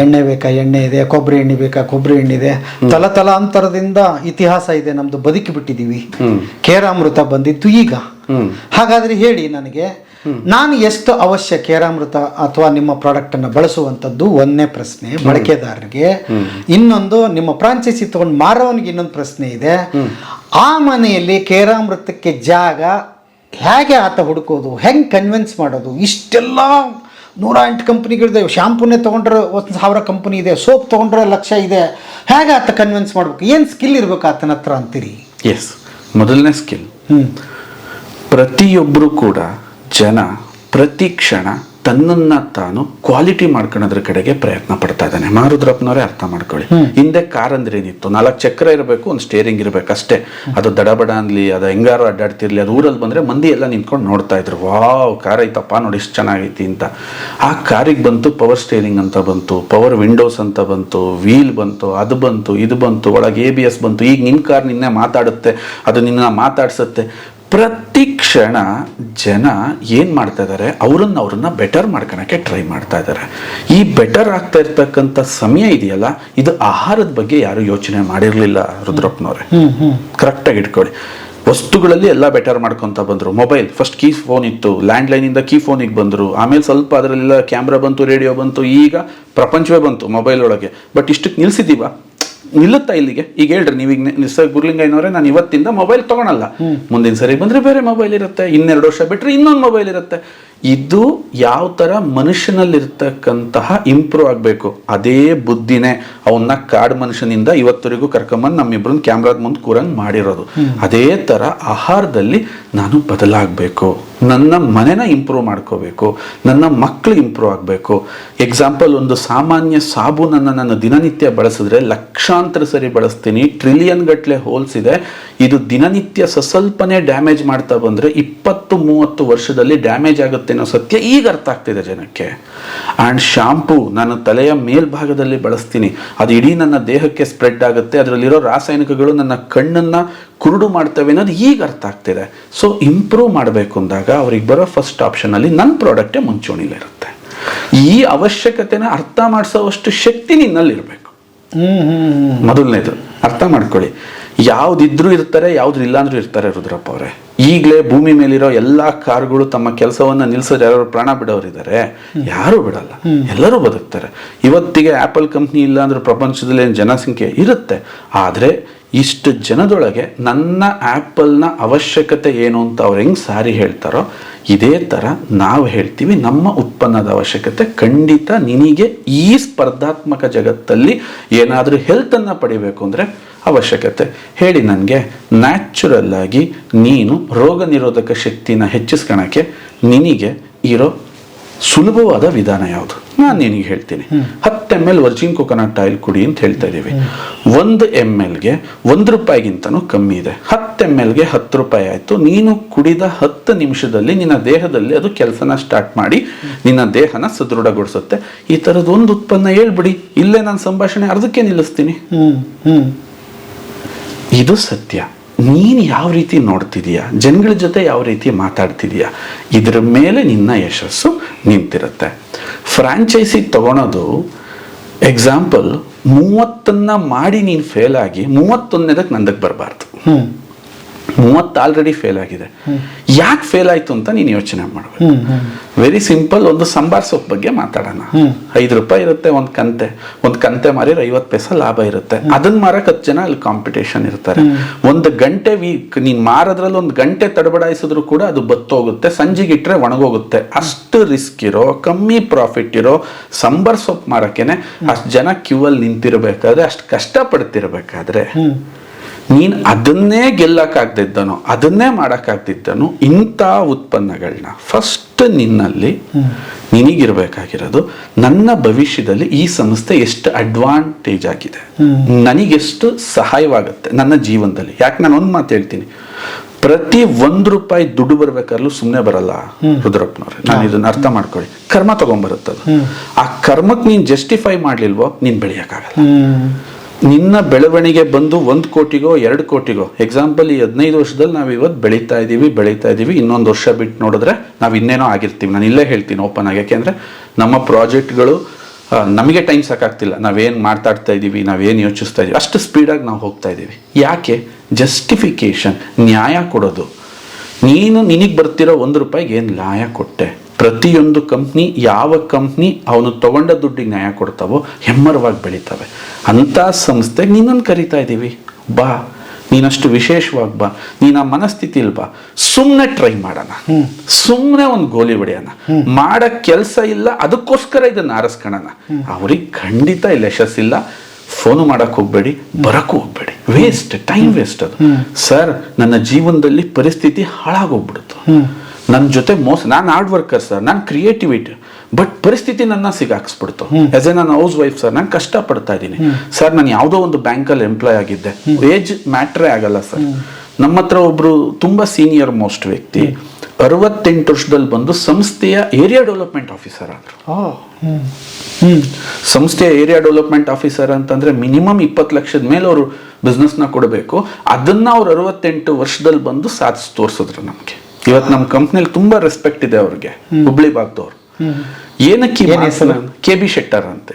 [SPEAKER 2] ಎಣ್ಣೆ ಬೇಕಾ ಎಣ್ಣೆ ಇದೆ, ಕೊಬ್ಬರಿ ಎಣ್ಣೆ ಬೇಕಾ ಕೊಬ್ಬರಿ ಎಣ್ಣೆ ಇದೆ, ತಲಾಂತರದಿಂದ ಇತಿಹಾಸ ಇದೆ, ನಮ್ದು ಬದುಕಿ ಬಿಟ್ಟಿದ್ದೀವಿ. ಕೇರಾಮೃತ ಬಂದಿತ್ತು ಈಗ. ಹಾಗಾದ್ರೆ ಹೇಳಿ ನನಗೆ, ನಾನು ಎಷ್ಟು ಅವಶ್ಯ ಕೇರಾಮೃತ ಅಥವಾ ನಿಮ್ಮ ಪ್ರಾಡಕ್ಟ್ ಅನ್ನು ಬಳಸುವಂಥದ್ದು ಒಂದನೇ ಪ್ರಶ್ನೆ ಬಳಕೆದಾರರಿಗೆ. ಇನ್ನೊಂದು, ನಿಮ್ಮ ಫ್ರಾಂಚೈಸಿ ತಗೊಂಡು ಮಾರೋನಿಗೆ ಇನ್ನೊಂದು ಪ್ರಶ್ನೆ ಇದೆ. ಆ ಮನೆಯಲ್ಲಿ ಕೇರಾಮೃತಕ್ಕೆ ಜಾಗ ಹೇಗೆ ಆತ ಹುಡುಕೋದು, ಹೆಂಗೆ ಕನ್ವಿನ್ಸ್ ಮಾಡೋದು? ಇಷ್ಟೆಲ್ಲ 108 ಕಂಪ್ನಿಗಳಿದೆ. ಶಾಂಪೂನೇ ತೊಗೊಂಡ್ರೆ 1,000 ಕಂಪ್ನಿ ಇದೆ, ಸೋಪ್ ತೊಗೊಂಡ್ರೆ 1,00,000 ಇದೆ. ಹೇಗೆ ಆತ ಕನ್ವಿನ್ಸ್ ಮಾಡ್ಬೇಕು? ಏನು ಸ್ಕಿಲ್ ಇರ್ಬೇಕು ಆತನ ಹತ್ರ ಅಂತೀರಿ?
[SPEAKER 1] ಎಸ್, ಮೊದಲನೇ ಸ್ಕಿಲ್, ಪ್ರತಿಯೊಬ್ಬರು ಕೂಡ ಜನ ಪ್ರತಿ ಕ್ಷಣ ತನ್ನನ್ನ ತಾನು ಕ್ವಾಲಿಟಿ ಮಾಡ್ಕೊಳ್ಳೋದ್ರ ಕಡೆಗೆ ಪ್ರಯತ್ನ ಪಡ್ತಾ ಇದ್ದಾನೆ. ಮಾರುದ್ರಪ್ಪನವರೇ ಅರ್ಥ ಮಾಡ್ಕೊಳ್ಳಿ. ಹಿಂದೆ ಕಾರ್ ಅಂದ್ರೆ ಏನಿತ್ತು, 4 ಚಕ್ರ ಇರಬೇಕು, ಒಂದು ಸ್ಟೇರಿಂಗ್ ಇರಬೇಕು ಅಷ್ಟೇ. ಅದು ದಡಬಡ ಅನ್ಲಿ, ಅದು ಹೆಂಗಾರು ಅಡ್ಡಾಡ್ತಿರ್ಲಿ, ಅದು ಊರಲ್ಲಿ ಬಂದ್ರೆ ಮಂದಿ ಎಲ್ಲ ನಿಂತ್ಕೊಂಡು ನೋಡ್ತಾ ಇದ್ರು, ವಾವ್ ಕಾರ್ ಐತಪ್ಪ ನೋಡಿ ಇಷ್ಟು ಚೆನ್ನಾಗೈತಿ ಅಂತ. ಆ ಕಾರಿಗೆ ಬಂತು ಪವರ್ ಸ್ಟೇರಿಂಗ್ ಅಂತ ಬಂತು, ಪವರ್ ವಿಂಡೋಸ್ ಅಂತ ಬಂತು, ವೀಲ್ ಬಂತು, ಅದು ಬಂತು, ಇದು ಬಂತು, ಒಳಗೆ ABS ಬಂತು. ಈಗ ನಿನ್ನ ಕಾರ್ ನಿನ್ನೆ ಮಾತಾಡುತ್ತೆ, ಅದು ನಿನ್ನ ಮಾತಾಡ್ಸುತ್ತೆ. ಪ್ರತಿ ಕ್ಷಣ ಜನ ಏನು ಮಾಡ್ತಾ ಇದ್ದಾರೆ, ಅವ್ರನ್ನ ಬೆಟರ್ ಮಾಡ್ಕೊಳಕ್ಕೆ ಟ್ರೈ ಮಾಡ್ತಾ ಇದ್ದಾರೆ. ಈ ಬೆಟರ್ ಆಗ್ತಾ ಇರ್ತಕ್ಕಂಥ ಸಮಯ ಇದೆಯಲ್ಲ, ಇದು ಆಹಾರದ ಬಗ್ಗೆ ಯಾರು ಯೋಚನೆ ಮಾಡಿರಲಿಲ್ಲ ರುದ್ರಪ್ಪನವ್ರೆ. ಕರೆಕ್ಟಾಗಿ ಇಟ್ಕೊಳ್ಳಿ. ವಸ್ತುಗಳಲ್ಲಿ ಎಲ್ಲ ಬೆಟರ್ ಮಾಡ್ಕೊತ ಬಂದರು. ಮೊಬೈಲ್ ಫಸ್ಟ್ ಕೀ ಫೋನ್ ಇತ್ತು, ಲ್ಯಾಂಡ್ಲೈನಿಂದ ಕೀ ಫೋನಿಗೆ ಬಂದರು, ಆಮೇಲೆ ಸ್ವಲ್ಪ ಅದರಲ್ಲೆಲ್ಲ ಕ್ಯಾಮ್ರಾ ಬಂತು, ರೇಡಿಯೋ ಬಂತು, ಈಗ ಪ್ರಪಂಚವೇ ಬಂತು ಮೊಬೈಲ್ ಒಳಗೆ. ಬಟ್ ಇಷ್ಟಕ್ಕೆ ನಿಲ್ಸಿದ್ದೀವ? ನಿಲ್ಲುತ್ತಾ ಇಲ್ಲಿಗೆ? ಈಗ ಹೇಳ್ರಿ, ನೀವೀಗ ಸರ್ ಗುರ್ಲಿಂಗಯ್ಯನವರೇ, ನಾನು ಇವತ್ತಿಂದ ಮೊಬೈಲ್ ತಗೊಳಲ್ಲ, ಮುಂದಿನ ಸರಿ ಬಂದರೆ ಬೇರೆ ಮೊಬೈಲ್ ಇರುತ್ತೆ, 2 ವರ್ಷ ಬಿಟ್ಟರೆ ಇನ್ನೊಂದು ಮೊಬೈಲ್ ಇರುತ್ತೆ. ಇದು ಯಾವ ಥರ ಮನುಷ್ಯನಲ್ಲಿರ್ತಕ್ಕಂತಹ ಇಂಪ್ರೂವ್ ಆಗಬೇಕು, ಅದೇ ಬುದ್ಧಿನೇ ಅವನ್ನ ಕಾಡು ಮನುಷ್ಯನಿಂದ ಇವತ್ತವರೆಗೂ ಕರ್ಕೊಂಬಂದು ನಮ್ಮಿಬ್ರನ್ನ ಕ್ಯಾಮ್ರಾದ ಮುಂದೆ ಕೂರಂಗೆ ಮಾಡಿರೋದು. ಅದೇ ಥರ ಆಹಾರದಲ್ಲಿ ನಾನು ಬದಲಾಗಬೇಕು, ನನ್ನ ಮನೆನ ಇಂಪ್ರೂವ್ ಮಾಡ್ಕೋಬೇಕು, ನನ್ನ ಮಕ್ಕಳು ಇಂಪ್ರೂವ್ ಆಗಬೇಕು. ಎಕ್ಸಾಂಪಲ್, ಒಂದು ಸಾಮಾನ್ಯ ಸಾಬೂನನ್ನು ನಾನು ದಿನನಿತ್ಯ ಬಳಸಿದ್ರೆ ಲಕ್ಷಾಂತರ ಸರಿ ಬಳಸ್ತೀನಿ, ಟ್ರಿಲಿಯನ್ ಗಟ್ಟಲೆ ಹೋಲ್ಸ್ ಇದೆ. ಇದು ದಿನನಿತ್ಯ ಸ್ವಲ್ಪನೇ ಡ್ಯಾಮೇಜ್ ಮಾಡ್ತಾ ಬಂದರೆ 20-30 ವರ್ಷದಲ್ಲಿ ಡ್ಯಾಮೇಜ್ ಆಗುತ್ತೆ ಅನ್ನೋ ಸತ್ಯ ಈಗ ಅರ್ಥ ಆಗ್ತಿದೆ ಜನಕ್ಕೆ. ಆ್ಯಂಡ್ ಶಾಂಪೂ ನಾನು ತಲೆಯ ಮೇಲ್ಭಾಗದಲ್ಲಿ ಬಳಸ್ತೀನಿ, ಅದು ಇಡೀ ನನ್ನ ದೇಹಕ್ಕೆ ಸ್ಪ್ರೆಡ್ ಆಗುತ್ತೆ, ಅದರಲ್ಲಿರೋ ರಾಸಾಯನಿಕಗಳು ನನ್ನ ಕಣ್ಣನ್ನು ಕುರುಡು ಮಾಡ್ತವೆ ಅನ್ನೋದು ಈಗ ಅರ್ಥ ಆಗ್ತಿದೆ. ಸೊ ಇಂಪ್ರೂವ್ ಮಾಡಬೇಕು ಅಂದಾಗ ಅವ್ರಿಗೆ ಬರೋ ಫಸ್ಟ್ ಆಪ್ಷನಲ್ಲಿ ನನ್ನ ಪ್ರಾಡಕ್ಟೇ ಮುಂಚೂಣಿಲಿರುತ್ತೆ. ಈ ಅವಶ್ಯಕತೆನ ಅರ್ಥ ಮಾಡಿಸೋವಷ್ಟು ಶಕ್ತಿ ನಿನ್ನಲ್ಲಿರಬೇಕು. ಮೊದಲನೇದು ಅರ್ಥ ಮಾಡ್ಕೊಳ್ಳಿ. ಯಾವ್ದಿದ್ರು ಇರ್ತಾರೆ, ಯಾವ್ದು ಇಲ್ಲಾಂದ್ರೂ ಇರ್ತಾರೆ ರುದ್ರಪ್ಪ ಅವರೇ. ಈಗಲೇ ಭೂಮಿ ಮೇಲಿರೋ ಎಲ್ಲಾ ಕಾರ್ಗಳು ತಮ್ಮ ಕೆಲಸವನ್ನ ನಿಲ್ಸೋರು ಯಾರು ಪ್ರಾಣ ಬಿಡೋರಿದ್ದಾರೆ? ಯಾರು ಬಿಡಲ್ಲ, ಎಲ್ಲರೂ ಬದುಕ್ತಾರೆ. ಇವತ್ತಿಗೆ ಆಪಲ್ ಕಂಪ್ನಿ ಇಲ್ಲ ಅಂದ್ರೆ ಪ್ರಪಂಚದಲ್ಲಿ ಜನಸಂಖ್ಯೆ ಇರುತ್ತೆ, ಆದ್ರೆ ಇಷ್ಟು ಜನದೊಳಗೆ ನನ್ನ ಆ್ಯಪಲ್ನ ಅವಶ್ಯಕತೆ ಏನು ಅಂತ ಅವ್ರು ಹೆಂಗೆ ಸಾರಿ ಹೇಳ್ತಾರೋ ಇದೇ ಥರ ನಾವು ಹೇಳ್ತೀವಿ ನಮ್ಮ ಉತ್ಪನ್ನದ ಅವಶ್ಯಕತೆ ಖಂಡಿತ ನಿನಗೆ ಈ ಸ್ಪರ್ಧಾತ್ಮಕ ಜಗತ್ತಲ್ಲಿ ಏನಾದರೂ ಹೆಲ್ತನ್ನು ಪಡಿಬೇಕು ಅಂದರೆ ಅವಶ್ಯಕತೆ ಹೇಳಿ ನನಗೆ. ನ್ಯಾಚುರಲ್ ಆಗಿ ನೀನು ರೋಗ ನಿರೋಧಕ ಶಕ್ತಿನ ಹೆಚ್ಚಿಸ್ಕೊಳಕ್ಕೆ ನಿನಗೆ ಇರೋ ಸುಲಭವಾದ ವಿಧಾನ ಯಾವುದು? ನಾನು ನಿನಗೆ ಹೇಳ್ತೀನಿ. 10 ml ವರ್ಜಿನ್ ಕೊಕೊನಟ್ ಆಯಿಲ್ ಕುಡಿ ಅಂತ ಹೇಳ್ತಾ ಇದ್ದೀವಿ. 1 mlಗೆ ₹1 ಕಮ್ಮಿ ಇದೆ. 10 mlಗೆ ₹10 ಆಯಿತು. ನೀನು ಕುಡಿದ 10 ನಿಮಿಷದಲ್ಲಿ ನಿನ್ನ ದೇಹದಲ್ಲಿ ಅದು ಕೆಲಸನ ಸ್ಟಾರ್ಟ್ ಮಾಡಿ ನಿನ್ನ ದೇಹನ ಸದೃಢಗೊಳಿಸುತ್ತೆ. ಈ ಥರದ್ದು ಒಂದು ಉತ್ಪನ್ನ ಹೇಳ್ಬಿಡಿ, ಇಲ್ಲೇ ನಾನು ಸಂಭಾಷಣೆ ಅರ್ಧಕ್ಕೆ ನಿಲ್ಲಿಸ್ತೀನಿ. ಇದು ಸತ್ಯ. ನೀನು ಯಾವ ರೀತಿ ನೋಡ್ತಿದೀಯ, ಜನಗಳ ಜೊತೆ ಯಾವ ರೀತಿ ಮಾತಾಡ್ತಿದೀಯ, ಇದ್ರ ಮೇಲೆ ನಿನ್ನ ಯಶಸ್ಸು ನಿಂತಿರುತ್ತೆ. ಫ್ರಾಂಚೈಸಿ ತಗೊಳೋದು ಎಕ್ಸಾಂಪಲ್ 30 ಮಾಡಿ ನೀನು ಫೇಲ್ ಆಗಿ 31ನೇದಕ್ಕೆ ನಂದಕ್ಕೆ ಬರಬಾರ್ದು. 30 ಆಲ್ರೆಡಿ ಫೇಲ್ ಆಗಿದೆ, ಯಾಕೆ ಫೇಲ್ ಆಯ್ತು ಅಂತ ನೀನು ಯೋಚನೆ ಮಾಡಬೇಕು. Very simple. ಒಂದು ಸಾಂಬಾರ್ ಸೊಪ್ಪು ಬಗ್ಗೆ ಮಾತಾಡೋಣ. ₹5 ಇರುತ್ತೆ ಒಂದು ಕಂತೆ ಮಾರಿದ್ರೆ 50 ಪೈಸೆ ಲಾಭ ಇರುತ್ತೆ. ಅದನ್ನ ಮಾರಕ್ಕೆ 10 ಜನ ಅಲ್ಲಿ ಕಾಂಪಿಟೇಷನ್ ಇರ್ತಾರೆ. 1 ಗಂಟೆ ನೀನ್ ಮಾರೋದ್ರಲ್ಲಿ 1 ಗಂಟೆ ತಡಬಡಾಯಿಸಿದ್ರು ಕೂಡ ಅದು ಬತ್ತೋಗುತ್ತೆ, ಸಂಜೆಗೆ ಇಟ್ರೆ ಒಣಗೋಗುತ್ತೆ. ಅಷ್ಟು ರಿಸ್ಕ್ ಇರೋ, ಕಮ್ಮಿ ಪ್ರಾಫಿಟ್ ಇರೋ ಸಾಂಬಾರ್ ಸೊಪ್ಪು ಮಾರಕ್ಕೇನೆ ಅಷ್ಟು ಜನ ಕ್ಯೂ ಅಲ್ಲಿ ನಿಂತಿರ್ಬೇಕಾದ್ರೆ, ಅಷ್ಟು ಕಷ್ಟ ಪಡ್ತಿರ್ಬೇಕಾದ್ರೆ ನೀನು ಅದನ್ನೇ ಗೆಲ್ಲಕ್ಕಾಗ್ದಿದ್ದನು, ಅದನ್ನೇ ಮಾಡೋಕ್ಕಾಗ್ದಿದ್ದನು. ಇಂಥ ಉತ್ಪನ್ನಗಳನ್ನ ಫಸ್ಟ್ ನಿನ್ನಲ್ಲಿ ನಿನಗಿರ್ಬೇಕಾಗಿರೋದು, ನನ್ನ ಭವಿಷ್ಯದಲ್ಲಿ ಈ ಸಂಸ್ಥೆ ಎಷ್ಟು ಅಡ್ವಾಂಟೇಜ್ ಆಗಿದೆ, ನನಗೆಷ್ಟು ಸಹಾಯವಾಗುತ್ತೆ ನನ್ನ ಜೀವನದಲ್ಲಿ. ಯಾಕೆ ನಾನು ಒಂದು ಮಾತು ಹೇಳ್ತೀನಿ, ಪ್ರತಿ ₹1 ದುಡ್ಡು ಬರ್ಬೇಕಾದ್ರೂ ಸುಮ್ಮನೆ ಬರಲ್ಲ ರುದ್ರಪ್ಪನವ್ರೆ. ನಾನು ಇದನ್ನ ಅರ್ಥ ಮಾಡ್ಕೊಳ್ಳಿ. ಕರ್ಮ ತಗೊಂಡ್ಬರುತ್ತದು. ಆ ಕರ್ಮಕ್ಕೆ ನೀನು ಜಸ್ಟಿಫೈ ಮಾಡ್ಲಿಲ್ವೋ ನೀನು ಬೆಳೆಯೋಕ್ಕಾಗಲ್ಲ. ನಿನ್ನ ಬೆಳವಣಿಗೆ ಬಂದು 1 ಕೋಟಿಗೋ 2 ಕೋಟಿಗೋ, ಎಕ್ಸಾಂಪಲ್ ಈ 15 ವರ್ಷದಲ್ಲಿ ನಾವು ಇವತ್ತು ಬೆಳೀತಾ ಇದ್ದೀವಿ. ಇನ್ನೊಂದು ವರ್ಷ ಬಿಟ್ಟು ನೋಡಿದ್ರೆ ನಾವು ಇನ್ನೇನೋ ಆಗಿರ್ತೀವಿ. ನಾನು ಇಲ್ಲೇ ಹೇಳ್ತೀನಿ ಓಪನ್ ಆಗಿ. ಯಾಕೆಂದ್ರೆ ನಮ್ಮ ಪ್ರಾಜೆಕ್ಟ್ಗಳು ನಮಗೆ ಟೈಮ್ ಸಾಕಾಗ್ತಿಲ್ಲ. ನಾವೇನು ಮಾತಾಡ್ತಾ ಇದ್ದೀವಿ, ನಾವೇನು ಯೋಚಿಸ್ತಾ ಇದ್ದೀವಿ, ಅಷ್ಟು ಸ್ಪೀಡಾಗಿ ನಾವು ಹೋಗ್ತಾ ಇದ್ದೀವಿ. ಯಾಕೆ? ಜಸ್ಟಿಫಿಕೇಶನ್, ನ್ಯಾಯ ಕೊಡೋದು. ನೀನು ನಿನಗೆ ಬರ್ತಿರೋ ₹1 ಏನು ನ್ಯಾಯ ಕೊಟ್ಟೆ? ಪ್ರತಿಯೊಂದು ಕಂಪ್ನಿ, ಯಾವ ಕಂಪ್ನಿ ಅವನು ತಗೊಂಡ ದುಡ್ಡಿಗೆ ನ್ಯಾಯ ಕೊಡ್ತಾವೋ ಹೆಮ್ಮರವಾಗಿ ಬೆಳೀತವೆ. ಅಂಥ ಸಂಸ್ಥೆಗೆ ನಿನ್ನನ್ನು ಕರಿತಾ ಇದ್ದೀವಿ. ಬಾ, ನೀನಷ್ಟು ವಿಶೇಷವಾಗಿ ಬಾ, ನೀನು ಆ ಮನಸ್ಥಿತಿಲಿ ಬಾ, ಸುಮ್ಮನೆ ಟ್ರೈ ಮಾಡೋಣ, ಸುಮ್ಮನೆ ಒಂದು ಗೋಲಿ ಹೊಡೆಯೋಣ. ಮಾಡೋ ಕೆಲಸ ಇಲ್ಲ, ಅದಕ್ಕೋಸ್ಕರ ಇದನ್ನು ಆರಿಸ್ಕೊಳ್ಳೋಣ. ಅವ್ರಿಗೆ ಖಂಡಿತ ಇಲ್ಲಿ ಯಶಸ್ಸಿಲ್ಲ. ಫೋನು ಮಾಡಕ್ಕೆ ಹೋಗ್ಬೇಡಿ, ಬರಕ್ಕೂ ಹೋಗ್ಬೇಡಿ. ವೇಸ್ಟ್, ಟೈಮ್ ವೇಸ್ಟ್ ಅದು. ಸರ್, ನನ್ನ ಜೀವನದಲ್ಲಿ ಪರಿಸ್ಥಿತಿ ಹಾಳಾಗೋಗ್ಬಿಡ್ತು, ನನ್ನ ಜೊತೆ ಮೋಸ. ನಾನು ಹಾರ್ಡ್ ವರ್ಕರ್ ಸರ್, ನಾನು ಕ್ರಿಯೇಟಿವಿಟಿ, ಬಟ್ ಪರಿಸ್ಥಿತಿ ನನ್ನ ಸಿಗಾಕ್ಸ್ಬಿಡ್ತು. ಆಸ್ ಎ ನಾನು ಹೌಸ್ ವೈಫ್ ಸರ್, ನಾನು ಕಷ್ಟ ಪಡ್ತಾ ಇದ್ದೀನಿ ಸರ್. ನಾನು ಯಾವುದೋ ಒಂದು ಬ್ಯಾಂಕಲ್ಲಿ ಎಂಪ್ಲಾಯ್ ಆಗಿದ್ದೆ, ಏಜ್ ಮ್ಯಾಟ್ರೇ ಆಗಲ್ಲ ಸರ್. ನಮ್ಮ ಹತ್ರ ಒಬ್ರು ತುಂಬಾ ಸೀನಿಯರ್ ಮೋಸ್ಟ್ ವ್ಯಕ್ತಿ 68 ವರ್ಷದಲ್ಲಿ ಬಂದು ಸಂಸ್ಥೆಯ ಏರಿಯಾ ಡೆವಲಪ್ಮೆಂಟ್ ಆಫೀಸರ್ ಆದ್ರು. ಸಂಸ್ಥೆಯ ಏರಿಯಾ ಡೆವಲಪ್ಮೆಂಟ್ ಆಫೀಸರ್ ಅಂತಂದ್ರೆ ಮಿನಿಮಮ್ 20 ಲಕ್ಷದ ಮೇಲೆ ಅವರು ಬಿಸ್ನೆಸ್ನ ಕೊಡಬೇಕು. ಅದನ್ನ ಅವ್ರು 68 ವರ್ಷದಲ್ಲಿ ಬಂದು ಸಾಧಿಸಿ ತೋರಿಸಿದ್ರು ನಮ್ಗೆ. ಇವತ್ತು ನಮ್ಮ ಕಂಪ್ನಿಲಿ ತುಂಬಾ ರೆಸ್ಪೆಕ್ಟ್ ಇದೆ ಅವ್ರಿಗೆ. ಹುಬ್ಳಿ ಭಾಗದವ್ರು. ಏನಕ್ಕೆ KB ಶೆಟ್ಟರ್ ಅಂತ,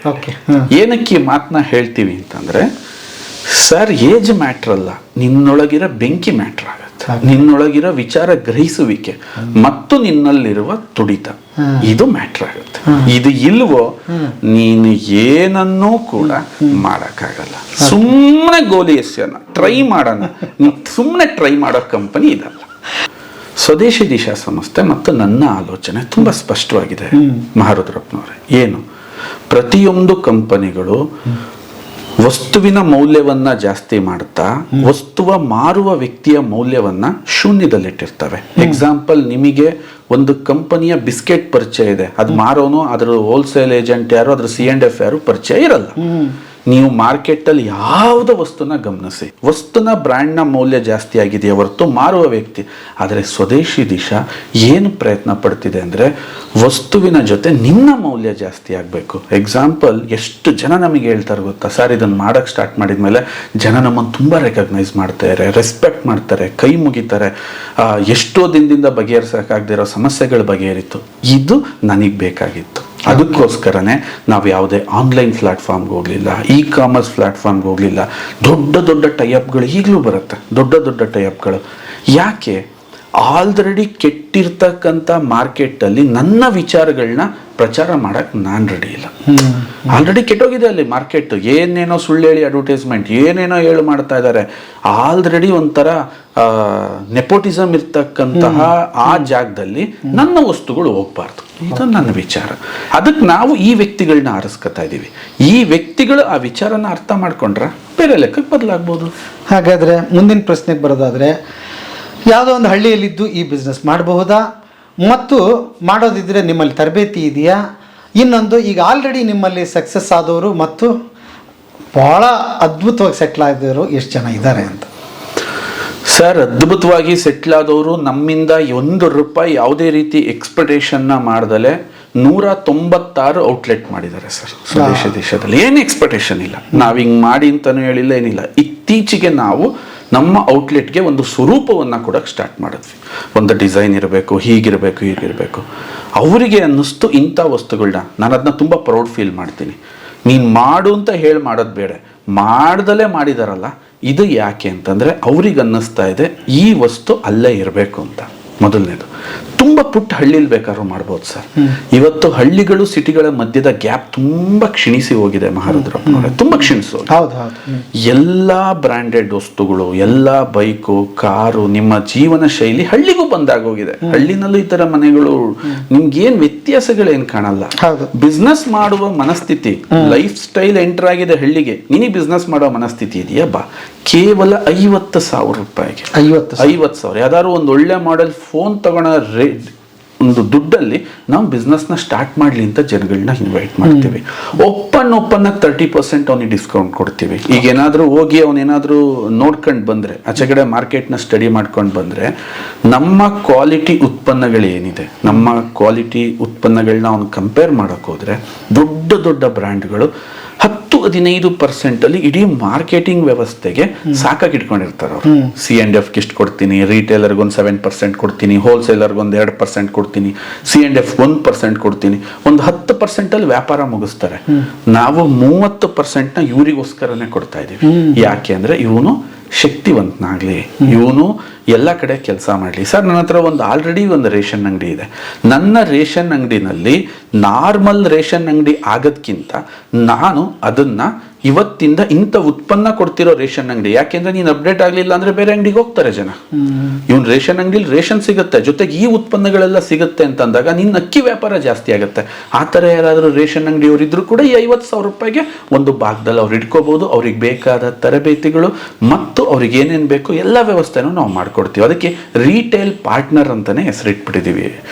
[SPEAKER 1] ಏನಕ್ಕೆ ಮಾತನ್ನ ಹೇಳ್ತೀವಿ ಅಂತಂದ್ರೆ, ಸರ್ ಏಜ್ ಮ್ಯಾಟ್ರ್ ಅಲ್ಲ, ನಿನ್ನೊಳಗಿರೋ ಬೆಂಕಿ ಮ್ಯಾಟ್ರ್ ಆಗುತ್ತೆ. ನಿನ್ನೊಳಗಿರೋ ವಿಚಾರ ಗ್ರಹಿಸುವಿಕೆ ಮತ್ತು ನಿನ್ನಲ್ಲಿರುವ ತುಡಿತ, ಇದು ಮ್ಯಾಟ್ರ್ ಆಗುತ್ತೆ. ಇದು ಇಲ್ವೋ ನೀನು ಏನನ್ನೂ ಕೂಡ ಮಾಡಕ್ಕಾಗಲ್ಲ. ಸುಮ್ಮನೆ ಗೋಲಿ ಎಸ್ಯೋಣ, ಟ್ರೈ ಮಾಡೋಣ. ಸುಮ್ಮನೆ ಟ್ರೈ ಮಾಡೋ ಕಂಪನಿ ಇದಲ್ಲ. ಸ್ವದೇಶಿ ದಿಶಾ ಸಂಸ್ಥೆ ಮತ್ತು ನನ್ನ ಆಲೋಚನೆ ತುಂಬಾ ಸ್ಪಷ್ಟವಾಗಿದೆ ಮಹಾರುದ್ರಪ್ಪನವರೇ. ಏನು? ಪ್ರತಿಯೊಂದು ಕಂಪನಿಗಳು ವಸ್ತುವಿನ ಮೌಲ್ಯವನ್ನ ಜಾಸ್ತಿ ಮಾಡ್ತಾ ವಸ್ತುವ ಮಾರುವ ವ್ಯಕ್ತಿಯ ಮೌಲ್ಯವನ್ನ ಶೂನ್ಯದಲ್ಲಿಟ್ಟಿರ್ತವೆ. ಎಕ್ಸಾಂಪಲ್, ನಿಮಗೆ ಒಂದು ಕಂಪನಿಯ ಬಿಸ್ಕೆಟ್ ಪರಿಚಯ ಇದೆ, ಅದು ಮಾರೋನು, ಅದ್ರ ಹೋಲ್ಸೇಲ್ ಏಜೆಂಟ್ ಯಾರು, ಅದ್ರ C&F ಯಾರು ಪರಿಚಯ ಇರಲ್ಲ. ನೀವು ಮಾರ್ಕೆಟ್ ಅಲ್ಲಿ ಯಾವುದೋ ವಸ್ತುನ ಗಮನಿಸಿ, ವಸ್ತುನ ಬ್ರ್ಯಾಂಡ್ನ ಮೌಲ್ಯ ಜಾಸ್ತಿ ಆಗಿದೆಯಾ ಹೊರತು ಮಾರುವ ವ್ಯಕ್ತಿ. ಆದರೆ ಸ್ವದೇಶಿ ದಿಶಾ ಏನು ಪ್ರಯತ್ನ ಪಡ್ತಿದೆ ಅಂದ್ರೆ, ವಸ್ತುವಿನ ಜೊತೆ ನಿನ್ನ ಮೌಲ್ಯ ಜಾಸ್ತಿ ಆಗಬೇಕು. ಎಕ್ಸಾಂಪಲ್, ಎಷ್ಟು ಜನ ನಮಗೆ ಹೇಳ್ತಾರೆ ಗೊತ್ತಾ ಸರ್, ಇದನ್ನು ಮಾಡಕ್ಕೆ ಸ್ಟಾರ್ಟ್ ಮಾಡಿದ್ಮೇಲೆ ಜನ ನಮ್ಮನ್ನು ತುಂಬ ರೆಕಗ್ನೈಸ್ ಮಾಡ್ತಾರೆ, ರೆಸ್ಪೆಕ್ಟ್ ಮಾಡ್ತಾರೆ, ಕೈ ಮುಗಿತಾರೆ, ಎಷ್ಟೋ ದಿನದಿಂದ ಬಗೆಹರಿಸೋಕ್ಕಾಗದಿರೋ ಸಮಸ್ಯೆಗಳು ಬಗೆಹರಿತು. ಇದು ನನಗೆ ಬೇಕಾಗಿತ್ತು. ಅದಕ್ಕೋಸ್ಕರನೇ ನಾವು ಯಾವುದೇ ಆನ್ಲೈನ್ ಪ್ಲಾಟ್ಫಾರ್ಮ್ಗೆ ಹೋಗಲಿಲ್ಲ, ಇ ಕಾಮರ್ಸ್ ಪ್ಲಾಟ್ಫಾರ್ಮ್ಗೆ ಹೋಗಲಿಲ್ಲ. ದೊಡ್ಡ ದೊಡ್ಡ ಟೈಅಪ್ಗಳು ಈಗಲೂ ಬರುತ್ತೆ, ದೊಡ್ಡ ದೊಡ್ಡ ಟೈಅಪ್ಗಳು. ಯಾಕೆ? ಆಲ್ರೆಡಿ ಕೆಟ್ಟಿರ್ತಕ್ಕಂಥ ಮಾರ್ಕೆಟಲ್ಲಿ ನನ್ನ ವಿಚಾರಗಳನ್ನ ಪ್ರಚಾರ ಮಾಡಕ್ಕೆ ನಾನು ರೆಡಿ ಇಲ್ಲ. ಆಲ್ರೆಡಿ ಕೆಟ್ಟೋಗಿದೆ ಅಲ್ಲಿ ಮಾರ್ಕೆಟ್. ಏನೇನೋ ಸುಳ್ಳು ಹೇಳಿ ಅಡ್ವರ್ಟೈಸ್ಮೆಂಟ್, ಏನೇನೋ ಹೇಳು ಮಾಡ್ತಾ ಇದ್ದಾರೆ. ಆಲ್ರೆಡಿ ಒಂಥರ ನೆಪೋಟಿಸಮ್ ಇರ್ತಕ್ಕಂತಹ ಆ ಜಾಗದಲ್ಲಿ ನನ್ನ ವಸ್ತುಗಳು ಹೋಗ್ಬಾರ್ದು. ಇದು ನನ್ನ ವಿಚಾರ. ಅದಕ್ಕೆ ನಾವು ಈ ವ್ಯಕ್ತಿಗಳನ್ನ ಆರಿಸ್ಕೊತಾ ಇದ್ದೀವಿ. ಈ ವ್ಯಕ್ತಿಗಳು ಆ ವಿಚಾರನ ಅರ್ಥ ಮಾಡ್ಕೊಂಡ್ರೆ ಬೇರೆ ಲೆಕ್ಕಕ್ಕೆ ಬದಲಾಗ್ಬೋದು.
[SPEAKER 2] ಹಾಗಾದರೆ ಮುಂದಿನ ಪ್ರಶ್ನೆಗೆ ಬರೋದಾದರೆ, ಯಾವುದೋ ಒಂದು ಹಳ್ಳಿಯಲ್ಲಿದ್ದು ಈ ಬಿಸ್ನೆಸ್ ಮಾಡಬಹುದಾ? ಮತ್ತು ಮಾಡೋದಿದ್ರೆ ನಿಮ್ಮಲ್ಲಿ ತರಬೇತಿ ಇದೆಯಾ? ಇನ್ನೊಂದು, ಈಗ ಆಲ್ರೆಡಿ ನಿಮ್ಮಲ್ಲಿ ಸಕ್ಸಸ್ ಆದವರು ಮತ್ತು ಭಾಳ ಅದ್ಭುತವಾಗಿ ಸೆಟ್ಲ್ ಆಗಿದವರು ಎಷ್ಟು ಜನ ಇದ್ದಾರೆ ಅಂತ?
[SPEAKER 1] ಸರ್, ಅದ್ಭುತವಾಗಿ ಸೆಟ್ಲ್ ಆದವರು ನಮ್ಮಿಂದ ₹1 ಯಾವುದೇ ರೀತಿ ಎಕ್ಸ್ಪೆಕ್ಟೇಷನ್ನ ಮಾಡ್ದಲೆ 196 ಔಟ್ಲೆಟ್ ಮಾಡಿದ್ದಾರೆ ಸರ್ ಸ್ವದೇಶಿ ದೇಶದಲ್ಲಿ. ಏನು ಎಕ್ಸ್ಪೆಕ್ಟೇಷನ್ ಇಲ್ಲ, ನಾವು ಹಿಂಗೆ ಮಾಡಿ ಅಂತಲೂ ಹೇಳಿಲ್ಲ, ಏನಿಲ್ಲ. ಇತ್ತೀಚೆಗೆ ನಾವು ನಮ್ಮ ಔಟ್ಲೆಟ್ಗೆ ಒಂದು ಸ್ವರೂಪವನ್ನು ಕೊಡೋಕ್ಕೆ ಸ್ಟಾರ್ಟ್ ಮಾಡಿದ್ವಿ. ಒಂದು ಡಿಸೈನ್ ಇರಬೇಕು, ಹೀಗಿರಬೇಕು. ಅವರಿಗೆ ಅನ್ನಿಸ್ತು ಇಂಥ ವಸ್ತುಗಳನ್ನ, ನಾನು ಅದನ್ನ ತುಂಬ ಪ್ರೌಡ್ ಫೀಲ್ ಮಾಡ್ತೀನಿ. ನೀನು ಮಾಡು ಅಂತ ಹೇಳಿ ಮಾಡೋದು ಬೇಡ, ಮಾಡ್ದಲೇ ಮಾಡಿದಾರಲ್ಲ, ಇದು ಯಾಕೆ ಅಂತಂದರೆ ಅವ್ರಿಗೆ ಅನ್ನಿಸ್ತಾ ಇದೆ ಈ ವಸ್ತು ಅಲ್ಲೇ ಇರಬೇಕು ಅಂತ. ಮೊದಲನೇದು. ತುಂಬ ಪುಟ್ಟ ಹಳ್ಳಿಲಿ ಬೇಕಾದ್ರೂ ಮಾಡ್ಬೋದು ಸರ್. ಇವತ್ತು ಹಳ್ಳಿಗಳು ಸಿಟಿಗಳ ಮಧ್ಯದ ಗ್ಯಾಪ್ ತುಂಬ ಕ್ಷೀಣಿಸಿ ಹೋಗಿದೆ ಮಹಾರುದ್ರಪ್ಪನವರೇ, ತುಂಬ ಕ್ಷೀಣಿಸಿ ಹೋಗಿದೆ. ಎಲ್ಲ ಬ್ರ್ಯಾಂಡೆಡ್ ವಸ್ತುಗಳು, ಎಲ್ಲ ಬೈಕು, ಕಾರು, ನಿಮ್ಮ ಜೀವನ ಶೈಲಿ ಹಳ್ಳಿಗೂ ಬಂದಾಗೋಗಿದೆ. ಹಳ್ಳಿನಲ್ಲೂ ಈ ತರ ಮನೆಗಳು, ನಿಮ್ಗೇನ್ ವ್ಯತ್ಯಾಸಗಳೇನು ಕಾಣಲ್ಲ. ಬಿಸ್ನೆಸ್ ಮಾಡುವ ಮನಸ್ಥಿತಿ, ಲೈಫ್ ಸ್ಟೈಲ್ ಎಂಟರ್ ಆಗಿದೆ ಹಳ್ಳಿಗೆ. ನಿನಗೆ ಬಿಸ್ನೆಸ್ ಮಾಡೋ ಮನಸ್ಥಿತಿ ಇದೆಯಾ? ಬಾ, ಕೇವಲ ₹50,000. 50,000 ಯಾವ್ದಾದ್ರು ಒಂದು ಒಳ್ಳೆ ಮಾಡೆಲ್ ಫೋನ್ ತಗೊಳ್ಳೋ ಒಂದು ದುಡ್ಡಲ್ಲಿ ನಾವು ಬಿಸ್ನೆಸ್ನ ಸ್ಟಾರ್ಟ್ ಮಾಡಲಿ ಅಂತ ಜನಗಳನ್ನ ಇನ್ವೈಟ್ ಮಾಡ್ತೀವಿ. ಒಪ್ಪನ್ನ 30% ಅವನಿಗೆ ಡಿಸ್ಕೌಂಟ್ ಕೊಡ್ತೀವಿ. ಈಗ ಏನಾದರೂ ಹೋಗಿ ಅವನೇನಾದರೂ ನೋಡ್ಕೊಂಡು ಬಂದರೆ, ಆಚೆಗಡೆ ಮಾರ್ಕೆಟ್ನ ಸ್ಟಡಿ ಮಾಡ್ಕೊಂಡು ಬಂದರೆ, ನಮ್ಮ ಕ್ವಾಲಿಟಿ ಉತ್ಪನ್ನಗಳೇನಿದೆ, ನಮ್ಮ ಕ್ವಾಲಿಟಿ ಉತ್ಪನ್ನಗಳನ್ನ ಅವ್ನು ಕಂಪೇರ್ ಮಾಡೋಕೆ ಹೋದರೆ ದೊಡ್ಡ ದೊಡ್ಡ ಬ್ರ್ಯಾಂಡ್ಗಳು 10-15% ಅಲ್ಲಿ ಇಡೀ ಮಾರ್ಕೆಟಿಂಗ್ ವ್ಯವಸ್ಥೆಗೆ ಸಾಕಾಗಿ ಇಟ್ಕೊಂಡಿರ್ತಾರೆ ಅವರು. C&F ಇಷ್ಟು ಕೊಡ್ತೀನಿ, ರಿಟೇಲರ್ಗೆ ಒಂದು 7% ಕೊಡ್ತೀನಿ, ಹೋಲ್ಸೇಲರ್ಗೆ ಒಂದು 2% ಕೊಡ್ತೀನಿ, C&F 1% ಕೊಡ್ತೀನಿ, ಒಂದು 10% ಅಲ್ಲಿ ವ್ಯಾಪಾರ ಮುಗಿಸ್ತಾರೆ. ನಾವು 30% ಇವರಿಗೋಸ್ಕರನೇ ಕೊಡ್ತಾ ಇದೀವಿ. ಯಾಕೆ ಅಂದ್ರೆ ಇವನು ಶಕ್ತಿವಂತನಾಗ್ಲಿ, ಇವನು ಎಲ್ಲ ಕಡೆ ಕೆಲಸ ಮಾಡಲಿ. ಸರ್, ನನ್ನ ಹತ್ರ ಆಲ್ರೆಡಿ ಒಂದು ರೇಷನ್ ಅಂಗಡಿ ಇದೆ. ನನ್ನ ರೇಷನ್ ಅಂಗಡಿನಲ್ಲಿ ನಾರ್ಮಲ್ ರೇಷನ್ ಅಂಗಡಿ ಆಗೋದ್ಕಿಂತ ನಾನು ಅದನ್ನ ಇವತ್ತಿಂದ ಇಂಥ ಉತ್ಪನ್ನ ಕೊಡ್ತಿರೋ ರೇಷನ್ ಅಂಗಡಿ, ಯಾಕೆಂದ್ರೆ ನೀನು ಅಪ್ಡೇಟ್ ಆಗಲಿಲ್ಲ ಅಂದ್ರೆ ಬೇರೆ ಅಂಗಡಿಗೆ ಹೋಗ್ತಾರೆ ಜನ. ಇವನ್ ರೇಷನ್ ಅಂಗಡಿಲಿ ರೇಷನ್ ಸಿಗುತ್ತೆ, ಜೊತೆಗೆ ಈ ಉತ್ಪನ್ನಗಳೆಲ್ಲ ಸಿಗುತ್ತೆ ಅಂತ ಅಂದಾಗ ನಿನ್ನ ಅಕ್ಕಿ ವ್ಯಾಪಾರ ಜಾಸ್ತಿ ಆಗುತ್ತೆ. ಆ ಥರ ಯಾರಾದರೂ ರೇಷನ್ ಅಂಗಡಿಯವರು ಇದ್ರು ಕೂಡ ಈ ₹50,000 ಒಂದು ಭಾಗದಲ್ಲಿ ಅವ್ರು ಇಟ್ಕೋಬಹುದು. ಅವ್ರಿಗೆ ಬೇಕಾದ ತರಬೇತಿಗಳು ಮತ್ತು ಅವ್ರಿಗೆ ಏನೇನು ಬೇಕು ಎಲ್ಲ ವ್ಯವಸ್ಥೆನೂ ನಾವು ಮಾಡ್ಕೊಡ್ತೀವಿ. ಅದಕ್ಕೆ ರಿಟೇಲ್ ಪಾರ್ಟ್ನರ್ ಅಂತಾನೆ ಹೆಸರಿಟ್ಬಿಟ್ಟಿದೀವಿ